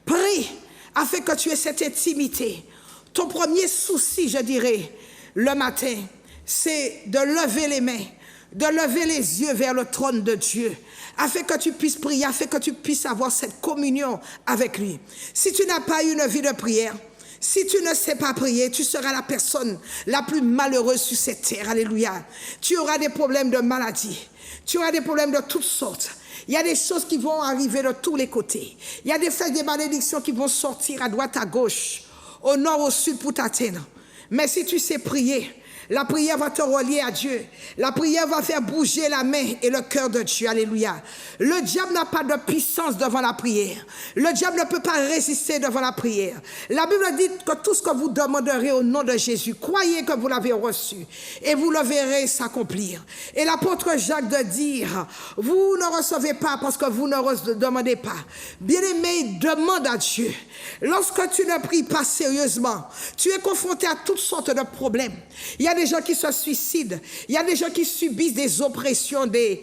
A: prie afin que tu aies cette intimité. Ton premier souci, je dirais, le matin, c'est de lever les mains, de lever les yeux vers le trône de Dieu, afin que tu puisses prier, afin que tu puisses avoir cette communion avec lui. Si tu n'as pas une vie de prière, si tu ne sais pas prier, tu seras la personne la plus malheureuse sur cette terre. Alléluia. Tu auras des problèmes de maladie, tu auras des problèmes de toutes sortes. Il y a des choses qui vont arriver de tous les côtés. Il y a des malédictions qui vont sortir à droite, à gauche, au nord, au sud pour t'atteindre. Mais si tu sais prier, la prière va te relier à Dieu. La prière va faire bouger la main et le cœur de Dieu. Alléluia. Le diable n'a pas de puissance devant la prière. Le diable ne peut pas résister devant la prière. La Bible dit que tout ce que vous demanderez au nom de Jésus, croyez que vous l'avez reçu et vous le verrez s'accomplir. Et l'apôtre Jacques de dire, vous ne recevez pas parce que vous ne demandez pas. Bien-aimé, demande à Dieu. Lorsque tu ne pries pas sérieusement, tu es confronté à toutes sortes de problèmes. Il y a des gens qui se suicident. Il y a des gens qui subissent des oppressions, des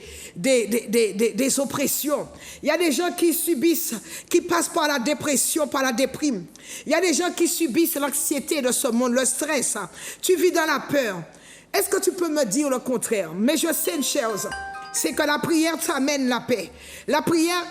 A: oppressions. Il y a des gens qui subissent, qui passent par la dépression, par la déprime. Il y a des gens qui subissent l'anxiété de ce monde, le stress. Tu vis dans la peur. Est-ce que tu peux me dire le contraire? Mais je sais une chose, c'est que la prière t'amène la paix. La prière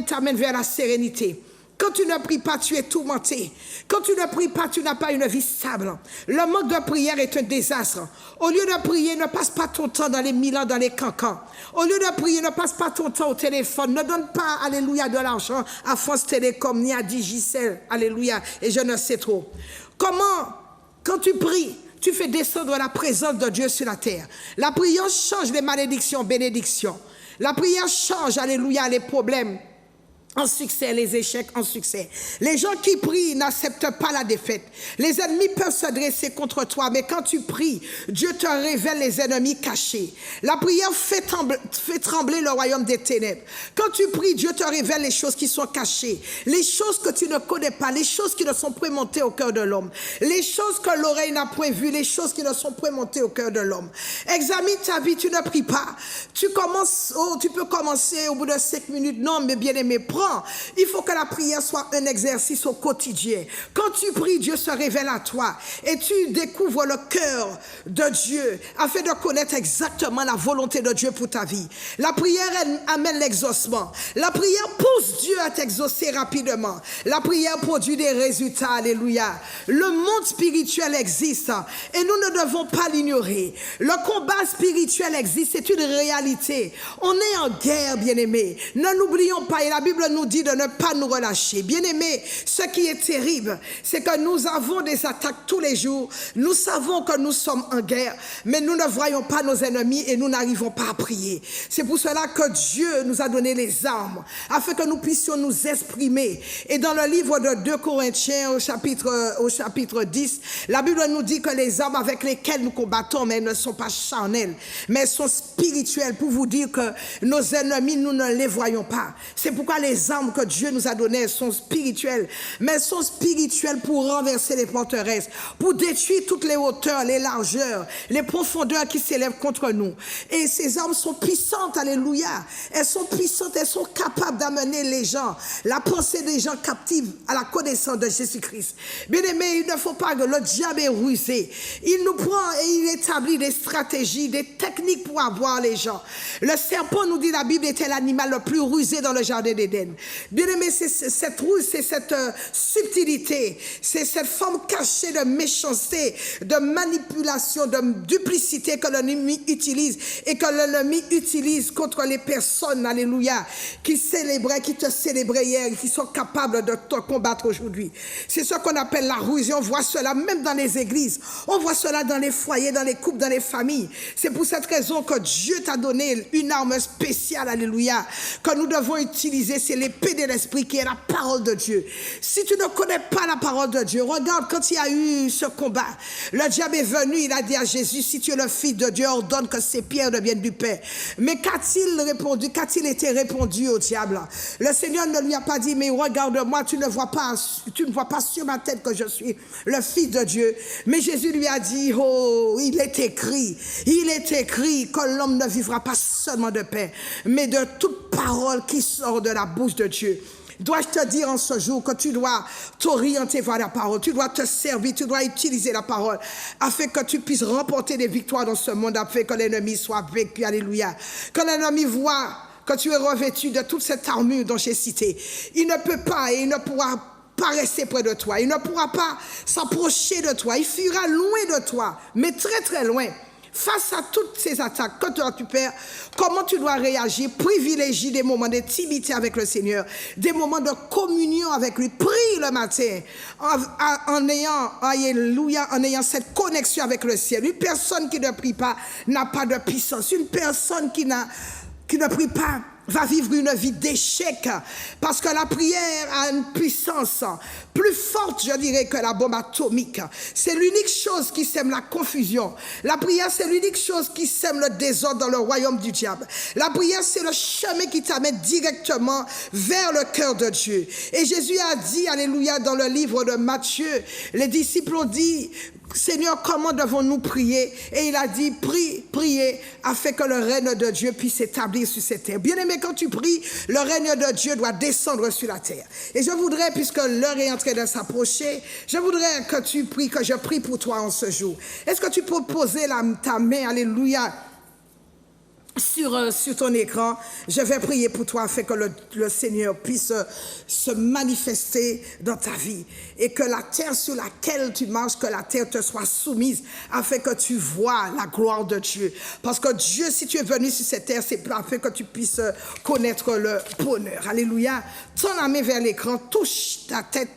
A: t'amène vers la sérénité. Quand tu ne pries pas, tu es tourmenté. Quand tu ne pries pas, tu n'as pas une vie stable. Le manque de prière est un désastre. Au lieu de prier, ne passe pas ton temps dans les Milans, dans les cancans. Au lieu de prier, ne passe pas ton temps au téléphone. Ne donne pas, alléluia, de l'argent à France Télécom, ni à Digicel, alléluia, et je ne sais trop. Comment, quand tu pries, tu fais descendre la présence de Dieu sur la terre. La prière change les malédictions en bénédictions. La prière change, alléluia, les problèmes en succès, les échecs en succès. Les gens qui prient n'acceptent pas la défaite. Les ennemis peuvent se dresser contre toi, mais quand tu pries, Dieu te révèle les ennemis cachés. La prière fait trembler le royaume des ténèbres. Quand tu pries, Dieu te révèle les choses qui sont cachées, les choses que tu ne connais pas, les choses qui ne sont point montées au cœur de l'homme, les choses que l'oreille n'a point vues, les choses qui ne sont point montées au cœur de l'homme. Examine ta vie, tu ne pries pas. Tu peux commencer au bout de 5 minutes. Non, mais bien aimé, il faut que la prière soit un exercice au quotidien. Quand tu pries, Dieu se révèle à toi et tu découvres le cœur de Dieu afin de connaître exactement la volonté de Dieu pour ta vie. La prière amène l'exaucement. La prière pousse Dieu à t'exaucer rapidement. La prière produit des résultats. Alléluia. Le monde spirituel existe et nous ne devons pas l'ignorer. Le combat spirituel existe, c'est une réalité. On est en guerre, bien-aimés. Ne l'oublions pas et la Bible nous dit de ne pas nous relâcher. Bien-aimés, ce qui est terrible, c'est que nous avons des attaques tous les jours. Nous savons que nous sommes en guerre, mais nous ne voyons pas nos ennemis et nous n'arrivons pas à prier. C'est pour cela que Dieu nous a donné les armes, afin que nous puissions nous exprimer. Et dans le livre de 2 Corinthiens, au chapitre 10, la Bible nous dit que les armes avec lesquelles nous combattons, mais elles ne sont pas charnelles, mais elles sont spirituelles, pour vous dire que nos ennemis, nous ne les voyons pas. C'est pourquoi les armes que Dieu nous a données sont spirituelles, mais elles sont spirituelles pour renverser les forteresses, pour détruire toutes les hauteurs, les largeurs, les profondeurs qui s'élèvent contre nous. Et ces armes sont puissantes, alléluia. Elles sont puissantes, elles sont capables d'amener les gens, la pensée des gens captifs à la connaissance de Jésus-Christ. Bien aimé, il ne faut pas que le diable est rusé. Il nous prend et il établit des stratégies, des techniques pour avoir les gens. Le serpent, nous dit la Bible, était l'animal le plus rusé dans le jardin d'Éden. Bien aimé, c'est cette ruse, c'est cette subtilité, c'est cette forme cachée de méchanceté, de manipulation, de duplicité que l'ennemi utilise et que l'ennemi utilise contre les personnes, alléluia, qui te célébraient hier et qui sont capables de te combattre aujourd'hui. C'est ce qu'on appelle la ruse et on voit cela même dans les églises, on voit cela dans les foyers, dans les couples, dans les familles. C'est pour cette raison que Dieu t'a donné une arme spéciale, alléluia, que nous devons utiliser, c'est l'épée de l'esprit qui est la parole de Dieu. Si tu ne connais pas la parole de Dieu, regarde quand il y a eu ce combat, le diable est venu, il a dit à Jésus, si tu es le fils de Dieu, ordonne que ces pierres deviennent du pain. Mais qu'a-t-il répondu, qu'a-t-il été répondu au diable? Le Seigneur ne lui a pas dit, mais regarde-moi, tu ne vois pas sur ma tête que je suis le fils de Dieu. Mais Jésus lui a dit, oh, il est écrit que l'homme ne vivra pas seulement de pain, mais de toute parole qui sort de la bouche de Dieu. Dois-je te dire en ce jour que tu dois t'orienter vers la parole, tu dois te servir, tu dois utiliser la parole afin que tu puisses remporter des victoires dans ce monde, afin que l'ennemi soit vaincu, alléluia. Que l'ennemi voit que tu es revêtu de toute cette armure dont j'ai cité. Il ne peut pas et il ne pourra pas rester près de toi, il ne pourra pas s'approcher de toi, il fuira loin de toi, mais très très loin. Face à toutes ces attaques, quand tu perds, comment tu dois réagir? Privilégie des moments d'intimité avec le Seigneur, des moments de communion avec lui. Prie le matin en ayant cette connexion avec le ciel. Une personne qui ne prie pas n'a pas de puissance. Une personne qui ne prie pas va vivre une vie d'échec, parce que la prière a une puissance plus forte, je dirais, que la bombe atomique. C'est l'unique chose qui sème la confusion. La prière, c'est l'unique chose qui sème le désordre dans le royaume du diable. La prière, c'est le chemin qui t'amène directement vers le cœur de Dieu. Et Jésus a dit, alléluia, dans le livre de Matthieu, les disciples ont dit, Seigneur, comment devons-nous prier? Et il a dit, priez afin que le règne de Dieu puisse s'établir sur cette terre. Bien aimé, quand tu pries, le règne de Dieu doit descendre sur la terre. Et je voudrais, puisque l'heure est en train de s'approcher, je voudrais que tu pries, que je prie pour toi en ce jour. Est-ce que tu peux poser ta main, alléluia, sur ton écran? Je vais prier pour toi afin que le Seigneur puisse se manifester dans ta vie et que la terre sur laquelle tu marches, que la terre te soit soumise afin que tu vois la gloire de Dieu. Parce que Dieu, si tu es venu sur cette terre, c'est afin que tu puisses connaître le bonheur. Alléluia. Tends la main vers l'écran, touche ta tête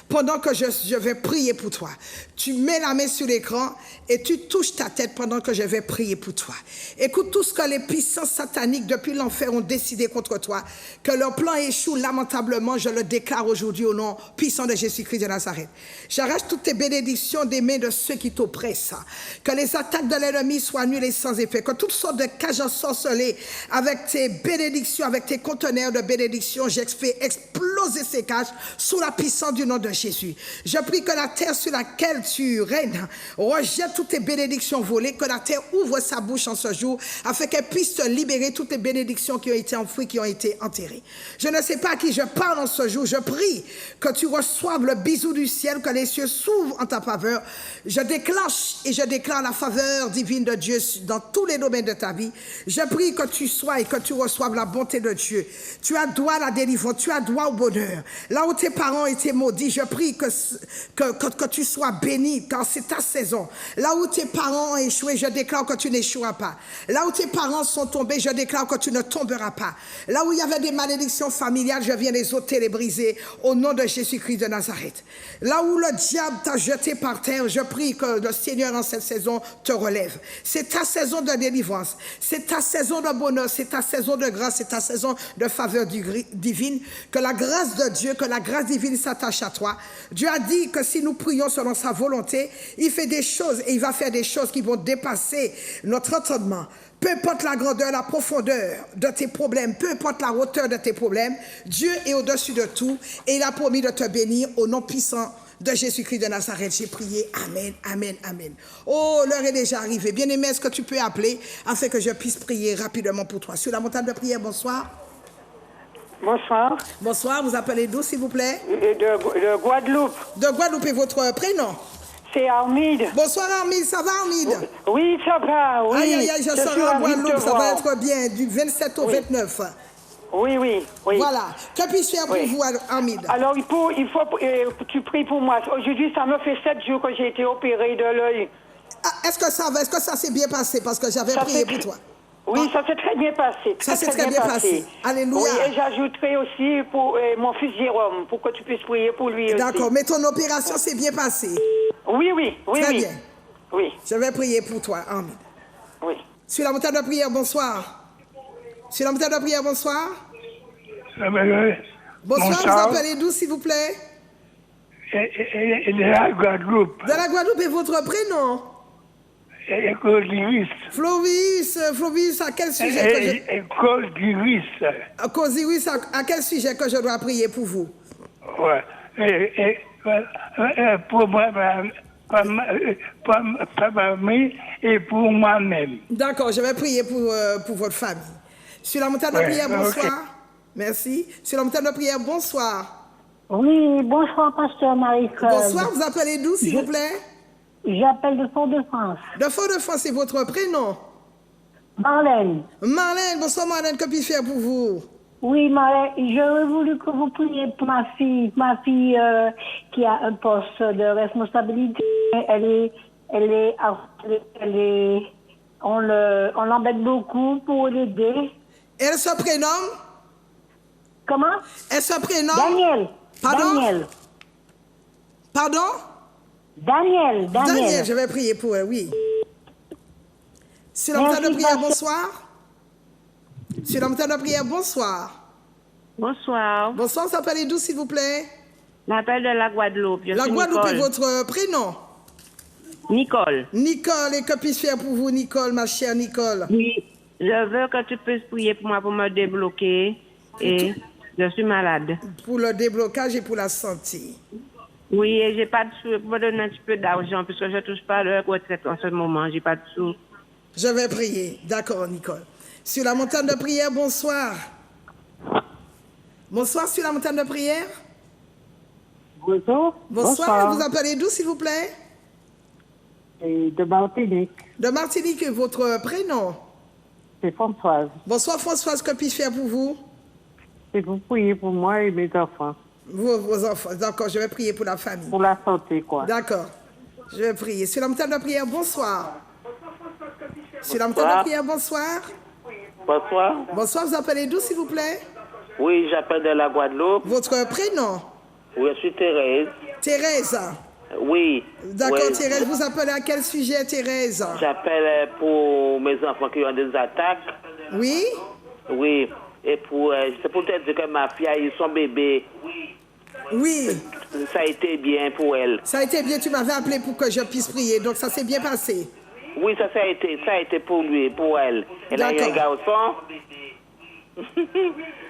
A: pendant que je vais prier pour toi. Tu mets la main sur l'écran et tu touches ta tête pendant que je vais prier pour toi. Écoute tout ce que les puissances sataniques depuis l'enfer ont décidé contre toi, que leur plan échoue lamentablement, je le déclare aujourd'hui au nom puissant de Jésus-Christ de Nazareth. J'arrache toutes tes bénédictions des mains de ceux qui t'oppressent. Que les attaques de l'ennemi soient nulles et sans effet. Que toutes sortes de cages ensorcelées avec tes bénédictions, avec tes conteneurs de bénédictions, j'exfais exploser ces cages sous la puissance du nom de Jésus. Je prie que la terre sur laquelle tu règnes rejette toutes tes bénédictions volées, que la terre ouvre sa bouche en ce jour afin qu'elle puisse te libérer toutes les bénédictions qui ont été enfouies, qui ont été enterrées. Je ne sais pas à qui je parle en ce jour. Je prie que tu reçoives le bisou du ciel, que les cieux s'ouvrent en ta faveur. Je déclenche et je déclare la faveur divine de Dieu dans tous les domaines de ta vie. Je prie que tu sois et que tu reçoives la bonté de Dieu. Tu as droit à la délivrance, tu as droit au bonheur. Là où tes parents étaient maudits, je prie que tu sois béni, car c'est ta saison. Là où tes parents ont échoué, je déclare que tu n'échoueras pas. Là où tes parents sont tombés, je déclare que tu ne tomberas pas. Là où il y avait des malédictions familiales, je viens les ôter, les briser au nom de Jésus-Christ de Nazareth. Là où le diable t'a jeté par terre, je prie que le Seigneur en cette saison te relève. C'est ta saison de délivrance, c'est ta saison de bonheur, c'est ta saison de grâce, c'est ta saison de faveur divine. Que la grâce de Dieu, que la grâce divine s'attache à toi. Dieu a dit que si nous prions selon sa volonté, il fait des choses et il va faire des choses qui vont dépasser notre entendement. Peu importe la grandeur, la profondeur de tes problèmes, peu importe la hauteur de tes problèmes, Dieu est au-dessus de tout et il a promis de te bénir au nom puissant de Jésus-Christ de Nazareth. J'ai prié. Amen, amen, amen. Oh, l'heure est déjà arrivée. Bien-aimé, est-ce que tu peux appeler afin que je puisse prier rapidement pour toi? Sur la montagne de prière, bonsoir.
B: Bonsoir.
A: Bonsoir, vous appelez d'où, s'il vous plaît?
B: De Guadeloupe.
A: De Guadeloupe, et votre prénom?
B: C'est Armide.
A: Bonsoir Armide, ça va Armide?
B: Oui, ça va, oui.
A: Aïe, aïe, aïe, je serai en Guadeloupe, ça va être bien, du 27 au 29.
B: Oui, oui, oui.
A: Voilà, que puis-je faire pour vous Armide?
B: Alors, il faut que tu pries pour moi. Aujourd'hui, ça me fait 7 jours que j'ai été opérée de l'œil.
A: Ah, est-ce que ça s'est bien passé? Parce que j'avais prié pour toi.
B: Oui, ça s'est très bien passé.
A: Ça s'est très bien passé. Alléluia.
B: Oui, et j'ajouterai aussi pour mon fils Jérôme, pour que tu puisses prier pour lui aussi.
A: D'accord, mais ton opération s'est bien passée.
B: Oui, oui, oui.
A: Très
B: oui.
A: bien.
B: Oui.
A: Je vais prier pour toi, Armide.
B: Oui.
A: Sur la montagne de prière, bonsoir. Sur la montagne de prière, bonsoir. Bonsoir, vous appelez d'où, s'il vous plaît?
C: De la Guadeloupe.
A: De la Guadeloupe, et votre prénom?
C: Cosiris.
A: Flovis, à quel sujet
C: Cosiris.
A: Cosiris, à quel sujet que je dois prier pour vous?
C: Ouais. Pour ma famille et pour moi-même.
A: D'accord, je vais prier pour votre famille. Sur la montagne de prière, bonsoir. Okay. Merci. Sur la montagne de prière, bonsoir.
D: Oui, bonsoir, pasteur Marie-Claude.
A: Bonsoir, vous appelez d'où, s'il vous plaît?
D: J'appelle de Fort-de-France.
A: De Fort-de-France, c'est votre prénom?
D: Marlène.
A: Marlène, bonsoir Marlène, que puis-je faire pour vous?
D: Oui, Marlène, j'aurais voulu que vous priez pour ma fille qui a un poste de responsabilité. On l'embête beaucoup pour l'aider.
A: Elle se prénomme?
D: Comment?
A: Elle se prénomme?
D: Daniel.
A: Pardon?
D: Daniel.
A: Pardon?
D: Daniel.
A: Daniel, je vais prier pour elle, oui. Sur la montagne de prière, bonsoir. Sur la montagne de prière, bonsoir.
E: Bonsoir.
A: Bonsoir, vous appelez d'où, s'il vous plaît?
E: J'appelle de la Guadeloupe.
A: La Guadeloupe est votre prénom?
E: Nicole.
A: Nicole, et que puis-je faire pour vous, Nicole, ma chère Nicole?
E: Oui, je veux que tu puisses prier pour moi pour me débloquer. Et je suis malade. Pour
A: le déblocage et pour la santé.
E: Oui, et j'ai pas de sous pour me donner un petit peu d'argent puisque je ne touche pas le retraite en ce moment. J'ai pas de sous.
A: Je vais prier. D'accord, Nicole. Sur la montagne de prière, bonsoir. Bonsoir sur la montagne de prière.
D: Bonsoir.
A: Bonsoir. Vous appelez d'où, s'il vous plaît?
D: De Martinique.
A: De Martinique, et votre prénom?
D: C'est Françoise.
A: Bonsoir Françoise, que puis-je faire pour vous?
D: Et vous priez pour moi et mes enfants.
A: Vos enfants, d'accord, je vais prier pour la famille.
D: Pour la santé, quoi.
A: D'accord, je vais prier. Sur la montagne de prière, bonsoir. Sur la montagne de prière, bonsoir.
F: Bonsoir.
A: Bonsoir, vous appelez d'où, s'il vous plaît?
F: Oui, j'appelle de la Guadeloupe.
A: Votre prénom?
F: Oui, je suis Thérèse.
A: Thérèse?
F: Oui.
A: D'accord,
F: oui.
A: Thérèse, vous appelez à quel sujet, Thérèse?
F: J'appelle pour mes enfants qui ont des attaques.
A: Oui?
F: Oui. Et c'est pour te dire que ma fille a eu son bébé.
A: Oui.
F: Ça a été bien pour elle.
A: Ça a été bien, tu m'avais appelé pour que je puisse prier, donc ça s'est bien passé.
F: Oui, ça a été pour lui, pour elle. Elle a eu un garçon.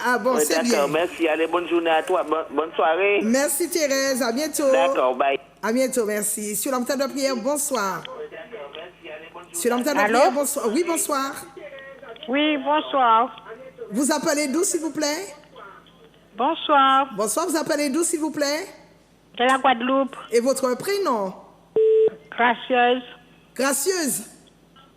A: Ah bon,
F: Oui,
A: c'est bien.
F: d'accord, merci. Allez, bonne journée à toi. Bonne soirée.
A: Merci Thérèse, à bientôt.
F: D'accord, bye.
A: À bientôt, merci. Sur l'antenne de prière, bonsoir. Sur l'antenne de prière, bonsoir. Oui, bonsoir.
G: Oui, bonsoir.
A: Vous appelez d'où, s'il vous plaît?
G: Bonsoir.
A: Bonsoir, vous appelez d'où, s'il vous plaît?
G: De la Guadeloupe.
A: Et votre prénom?
G: Gracieuse.
A: Gracieuse?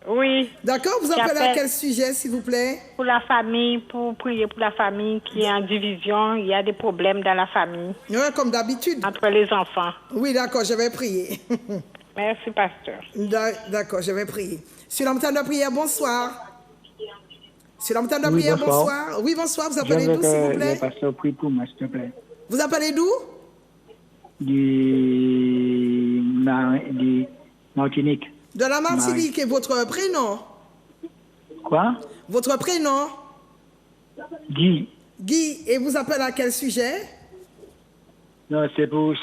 G: Oui.
A: D'accord, vous appelez à quel sujet, s'il vous plaît?
G: Pour la famille, pour prier pour la famille qui est en division. Il y a des problèmes dans la famille.
A: Oui, comme d'habitude.
G: Entre les enfants.
A: Oui, d'accord, je vais prier.
G: Merci, pasteur.
A: D'accord, je vais prier. Sur l'antenne de prière, bonsoir. Sur l'antenne de prière, bonsoir. Oui, bonsoir, vous appelez d'où, s'il vous plaît?
C: Pasteur, prie pour moi, s'il te plaît.
A: Vous appelez d'où?
C: Du Martinique.
A: De la Martinique. Et votre prénom?
C: Quoi?
A: Votre prénom?
C: Guy.
A: Guy. Et vous appelez à quel sujet?
C: Non, c'est pour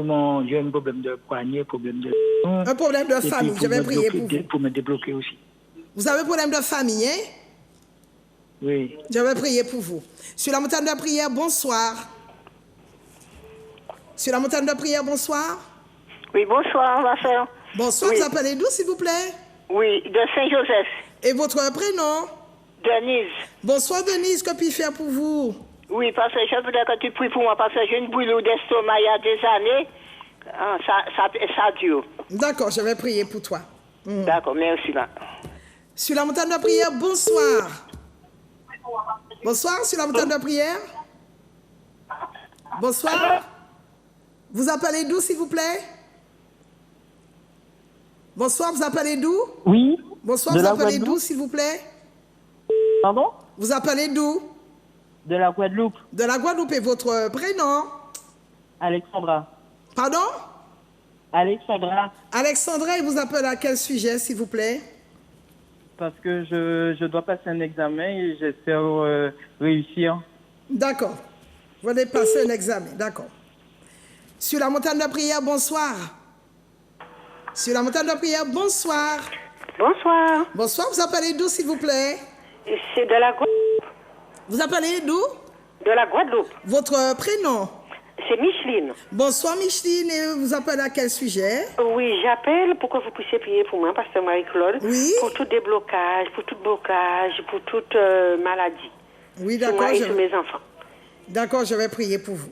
C: mon... J'ai un problème de poignet, problème de...
A: Un problème de famille, je vais prier pour vous.
C: Pour me débloquer aussi.
A: Vous avez un problème de famille, hein?
C: Oui.
A: Je vais prier pour vous. Sur la montagne de prière, bonsoir. Sur la montagne de prière, bonsoir.
H: Oui, bonsoir, ma soeur.
A: Bonsoir, vous appelez d'où, s'il vous plaît?
H: Oui, de Saint-Joseph.
A: Et votre prénom?
H: Denise.
A: Bonsoir, Denise, que puis-je faire pour vous?
H: Oui, parce que je voudrais que tu pries pour moi, parce que j'ai une brûlure d'estomac il y a des années. Ah, ça dure.
A: D'accord, je vais prier pour toi.
H: D'accord, merci. Là.
A: Sur la montagne de prière, bonsoir. Bonsoir, sur la montagne de prière. Bonsoir. Vous appelez d'où, s'il vous plaît? Bonsoir, vous appelez d'où?
I: Oui.
A: Bonsoir, vous appelez d'où, s'il vous plaît?
I: Pardon?
A: Vous appelez d'où?
I: De la Guadeloupe.
A: De la Guadeloupe. Et votre prénom?
I: Alexandra.
A: Pardon?
I: Alexandra.
A: Alexandra, et vous appelez à quel sujet, s'il vous plaît?
I: Parce que je dois passer un examen et j'espère réussir.
A: D'accord. Vous allez passer un examen, d'accord. Sur la montagne de prière, bonsoir. Sur la montagne de prière, bonsoir.
H: Bonsoir.
A: Bonsoir, vous appelez d'où, s'il vous plaît?
H: C'est de la Guadeloupe.
A: Vous appelez d'où?
H: De la Guadeloupe.
A: Votre prénom?
H: C'est Micheline.
A: Bonsoir, Micheline, et vous appelez à quel sujet?
H: Oui, j'appelle pour que vous puissiez prier pour moi, pasteur Marie-Claude.
A: Oui.
H: Pour tout déblocage, pour tout blocage, pour toute maladie.
A: Oui, d'accord.
H: Pour moi et pour mes enfants.
A: D'accord, je vais prier pour vous.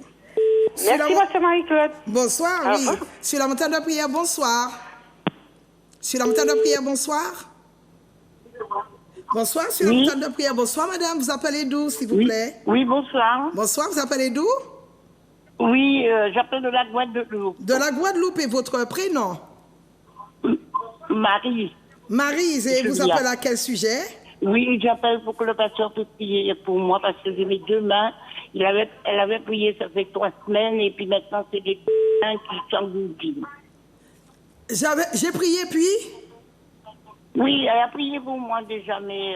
H: Merci, pasteur Marie-Claude.
A: Bonsoir, oui. Sur la montagne de prière, bonsoir. Sur la montagne de prière, bonsoir. Bonsoir, sur la montagne de prière. Bonsoir, madame. Vous appelez d'où, s'il vous plaît?
I: Oui, bonsoir.
A: Bonsoir, vous appelez d'où?
I: Oui, j'appelle de la Guadeloupe.
A: De la Guadeloupe, et votre prénom?
I: Marie.
A: Marie, et vous appelez à quel sujet?
I: Oui, j'appelle pour que le pasteur puisse prier pour moi, parce que j'ai mes deux mains. Elle avait prié, ça fait 3 semaines, et puis maintenant, c'est des mains qui s'engloutissent.
A: J'ai prié, puis?
I: Oui, elle a prié pour moi déjà, mais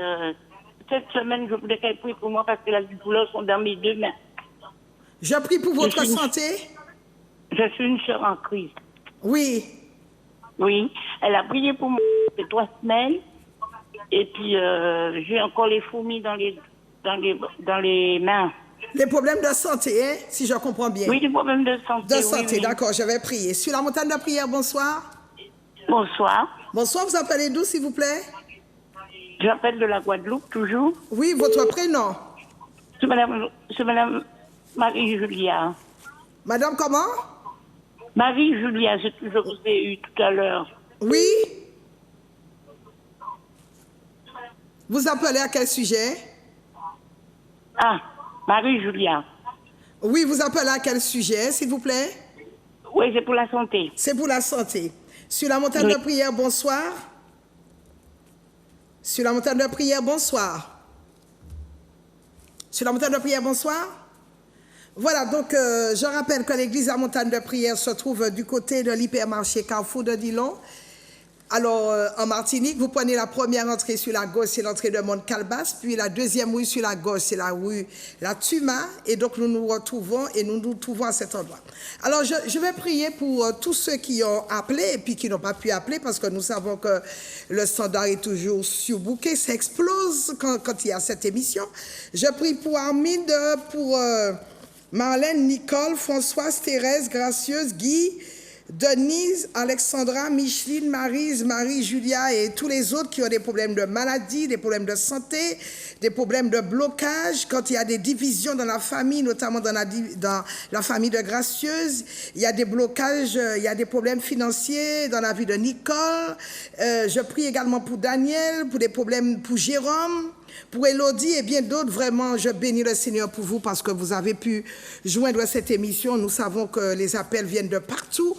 I: cette semaine, je voulais qu'elle prie pour moi parce que les douleurs sont dans mes deux mains.
A: Je prie pour votre santé?
I: Je suis une sœur en crise.
A: Oui.
I: Oui, elle a prié pour moi depuis 3 semaines. Et puis, j'ai encore les fourmis dans les mains.
A: Les problèmes de santé, hein, si je comprends bien.
I: Oui, des problèmes de santé.
A: De santé,
I: oui.
A: d'accord, je vais prier. Sur la montagne de prière, bonsoir.
I: Bonsoir.
A: Bonsoir, vous appelez d'où, s'il vous plaît?
I: J'appelle de la Guadeloupe, toujours.
A: Oui, votre prénom?
I: C'est madame Marie-Julia.
A: Madame comment?
I: Marie-Julia, je vous ai eu tout à l'heure.
A: Oui. Vous appelez à quel sujet?
I: Ah, Marie-Julia.
A: Oui, vous appelez à quel sujet, s'il vous plaît?
I: Oui, c'est pour la santé.
A: C'est pour la santé. Sur la montagne de prière, bonsoir. Sur la montagne de prière, bonsoir. Sur la montagne de prière, bonsoir. Voilà, donc je rappelle que l'église à montagne de prière se trouve du côté de l'hypermarché Carrefour de Dillon, Alors, en Martinique, vous prenez la première entrée sur la gauche, c'est l'entrée de Mont-Calbas, puis la deuxième rue sur la gauche, c'est la rue La Tuma, et donc nous nous retrouvons à cet endroit. Alors, je vais prier pour tous ceux qui ont appelé et puis qui n'ont pas pu appeler, parce que nous savons que le standard est toujours surbooké, ça explose quand il y a cette émission. Je prie pour Armide, pour Marlène, Nicole, Françoise, Thérèse, Gracieuse, Guy, Denise, Alexandra, Micheline, Maryse, Marie, Julia et tous les autres qui ont des problèmes de maladie, des problèmes de santé, des problèmes de blocage, quand il y a des divisions dans la famille, notamment dans la famille de Gracieuse, il y a des blocages, il y a des problèmes financiers dans la vie de Nicole. Je prie également pour Daniel, pour des problèmes pour Jérôme, pour Élodie et bien d'autres. Vraiment, je bénis le Seigneur pour vous parce que vous avez pu joindre cette émission. Nous savons que les appels viennent de partout.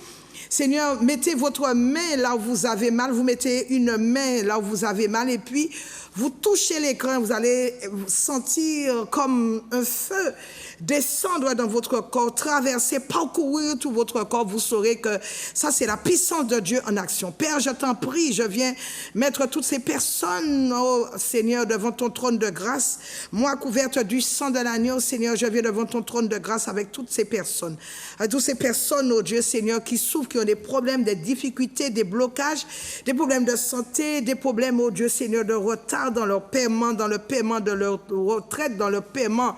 A: Seigneur, mettez votre main là où vous avez mal, vous mettez une main là où vous avez mal et puis vous touchez l'écran, vous allez sentir comme un feu descendre dans votre corps, traverser, parcourir tout votre corps. Vous saurez que ça, c'est la puissance de Dieu en action. Père, je t'en prie, je viens mettre toutes ces personnes, oh Seigneur, devant ton trône de grâce. Moi, couverte du sang de l'agneau, Seigneur, je viens devant ton trône de grâce avec toutes ces personnes. Avec toutes ces personnes, oh Dieu, Seigneur, qui souffrent, qui ont des problèmes, des difficultés, des blocages, des problèmes de santé, des problèmes, oh Dieu, Seigneur, de retard dans leur paiement, dans le paiement de leur retraite, dans le paiement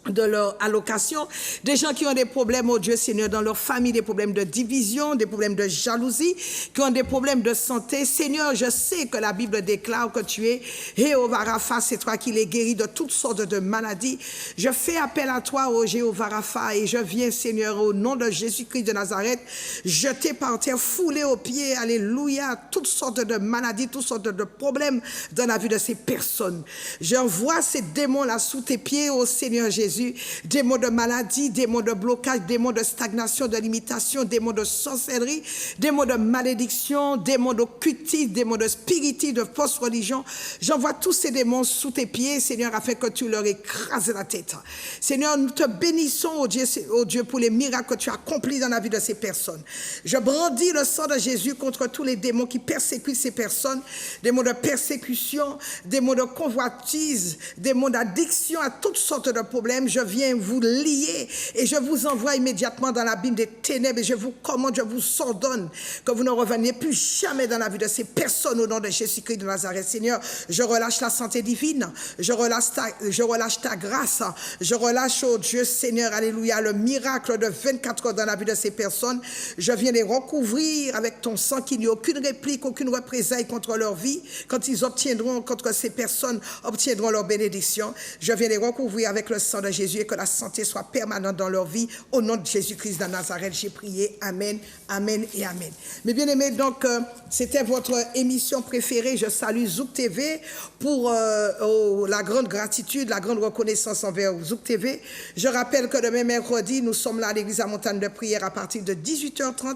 A: de leur allocation, des gens qui ont des problèmes, oh Dieu Seigneur, dans leur famille, des problèmes de division, des problèmes de jalousie, qui ont des problèmes de santé. Seigneur, je sais que la Bible déclare que tu es Jéhovah Rapha, c'est toi qui les guéris de toutes sortes de maladies. Je fais appel à toi, oh Jéhovah Rapha, et je viens, Seigneur, au nom de Jésus-Christ de Nazareth, jeter par terre, fouler aux pieds, alléluia, toutes sortes de maladies, toutes sortes de problèmes dans la vie de ces personnes. J'envoie ces démons-là sous tes pieds, oh Seigneur Jésus, des mots de maladie, des mots de blocage, des mots de stagnation, de limitation, des mots de sorcellerie, des mots de malédiction, des mots d'occultisme, des mots de spiritisme, de fausse religion. J'envoie tous ces démons sous tes pieds, Seigneur, afin que tu leur écrases la tête. Seigneur, nous te bénissons, oh Dieu, pour les miracles que tu as accomplis dans la vie de ces personnes. Je brandis le sang de Jésus contre tous les démons qui persécutent ces personnes, des mots de persécution, des mots de convoitise, des mots d'addiction à toutes sortes de problèmes. Je viens vous lier et je vous envoie immédiatement dans l'abîme des ténèbres et je vous commande, je vous ordonne que vous ne reveniez plus jamais dans la vie de ces personnes au nom de Jésus-Christ de Nazareth. Seigneur, je relâche la santé divine, je relâche ta grâce, je relâche, oh Dieu Seigneur, alléluia, le miracle de 24 heures dans la vie de ces personnes. Je viens les recouvrir avec ton sang, qu'il n'y ait aucune réplique, aucune représailles contre leur vie. Quand ils obtiendront, contre ces personnes obtiendront leur bénédiction, je viens les recouvrir avec le sang de Jésus et que la santé soit permanente dans leur vie. Au nom de Jésus-Christ de Nazareth, j'ai prié. Amen, amen et amen. Mes bien-aimés, donc, c'était votre émission préférée. Je salue Zouk TV pour la grande gratitude, la grande reconnaissance envers Zouk TV. Je rappelle que demain mercredi, nous sommes là à l'église à Montagne de Prière à partir de 18h30,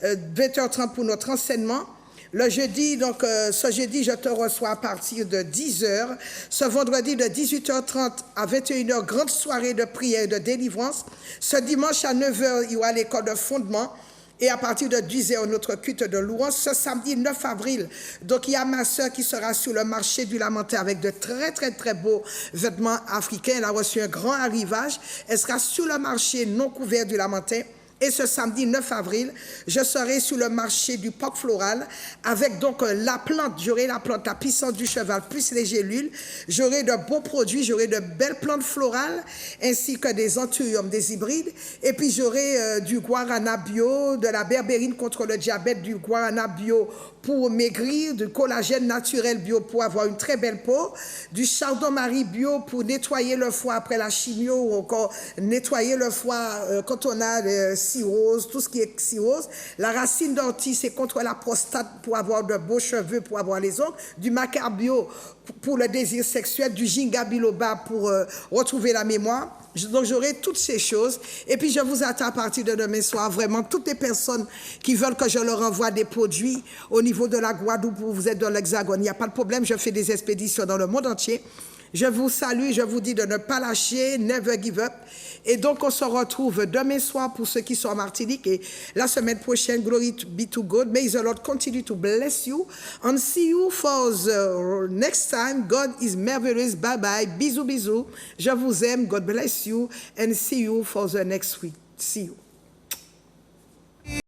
A: 20h30 pour notre enseignement. Le jeudi, donc ce jeudi, je te reçois à partir de 10h. Ce vendredi, de 18h30 à 21h, grande soirée de prière et de délivrance. Ce dimanche à 9h, il y aura l'école de fondement. Et à partir de 10h, notre culte de louange. Ce samedi 9 avril, donc il y a ma soeur qui sera sur le marché du Lamentin avec de très, très, très beaux vêtements africains. Elle a reçu un grand arrivage. Elle sera sur le marché non couvert du Lamentin. Et ce samedi 9 avril, je serai sur le marché du Parc Floral avec donc la plante. J'aurai la plante, la puissance du cheval, plus les gélules. J'aurai de beaux produits, j'aurai de belles plantes florales ainsi que des anthuriums, des hybrides. Et puis j'aurai du guarana bio, de la berbérine contre le diabète, du guarana bio pour maigrir, du collagène naturel bio pour avoir une très belle peau, du chardon-marie bio pour nettoyer le foie après la chimio ou encore nettoyer le foie quand on a cirrhose, tout ce qui est cirrhose. La racine d'ortie, c'est contre la prostate pour avoir de beaux cheveux, pour avoir les ongles. Du macar bio pour le désir sexuel, du ginkgo biloba pour retrouver la mémoire. Donc j'aurai toutes ces choses. Et puis je vous attends à partir de demain soir, vraiment, toutes les personnes qui veulent que je leur envoie des produits au niveau de la Guadeloupe où vous êtes dans l'Hexagone. Il n'y a pas de problème, je fais des expéditions dans le monde entier. Je vous salue, je vous dis de ne pas lâcher, never give up. Et donc, on se retrouve demain soir pour ceux qui sont en Martinique et la semaine prochaine, glory be to God. May the Lord continue to bless you and see you for the next time. God is marvelous. Bye bye. Bisous, bisous. Je vous aime. God bless you and see you for the next week. See you.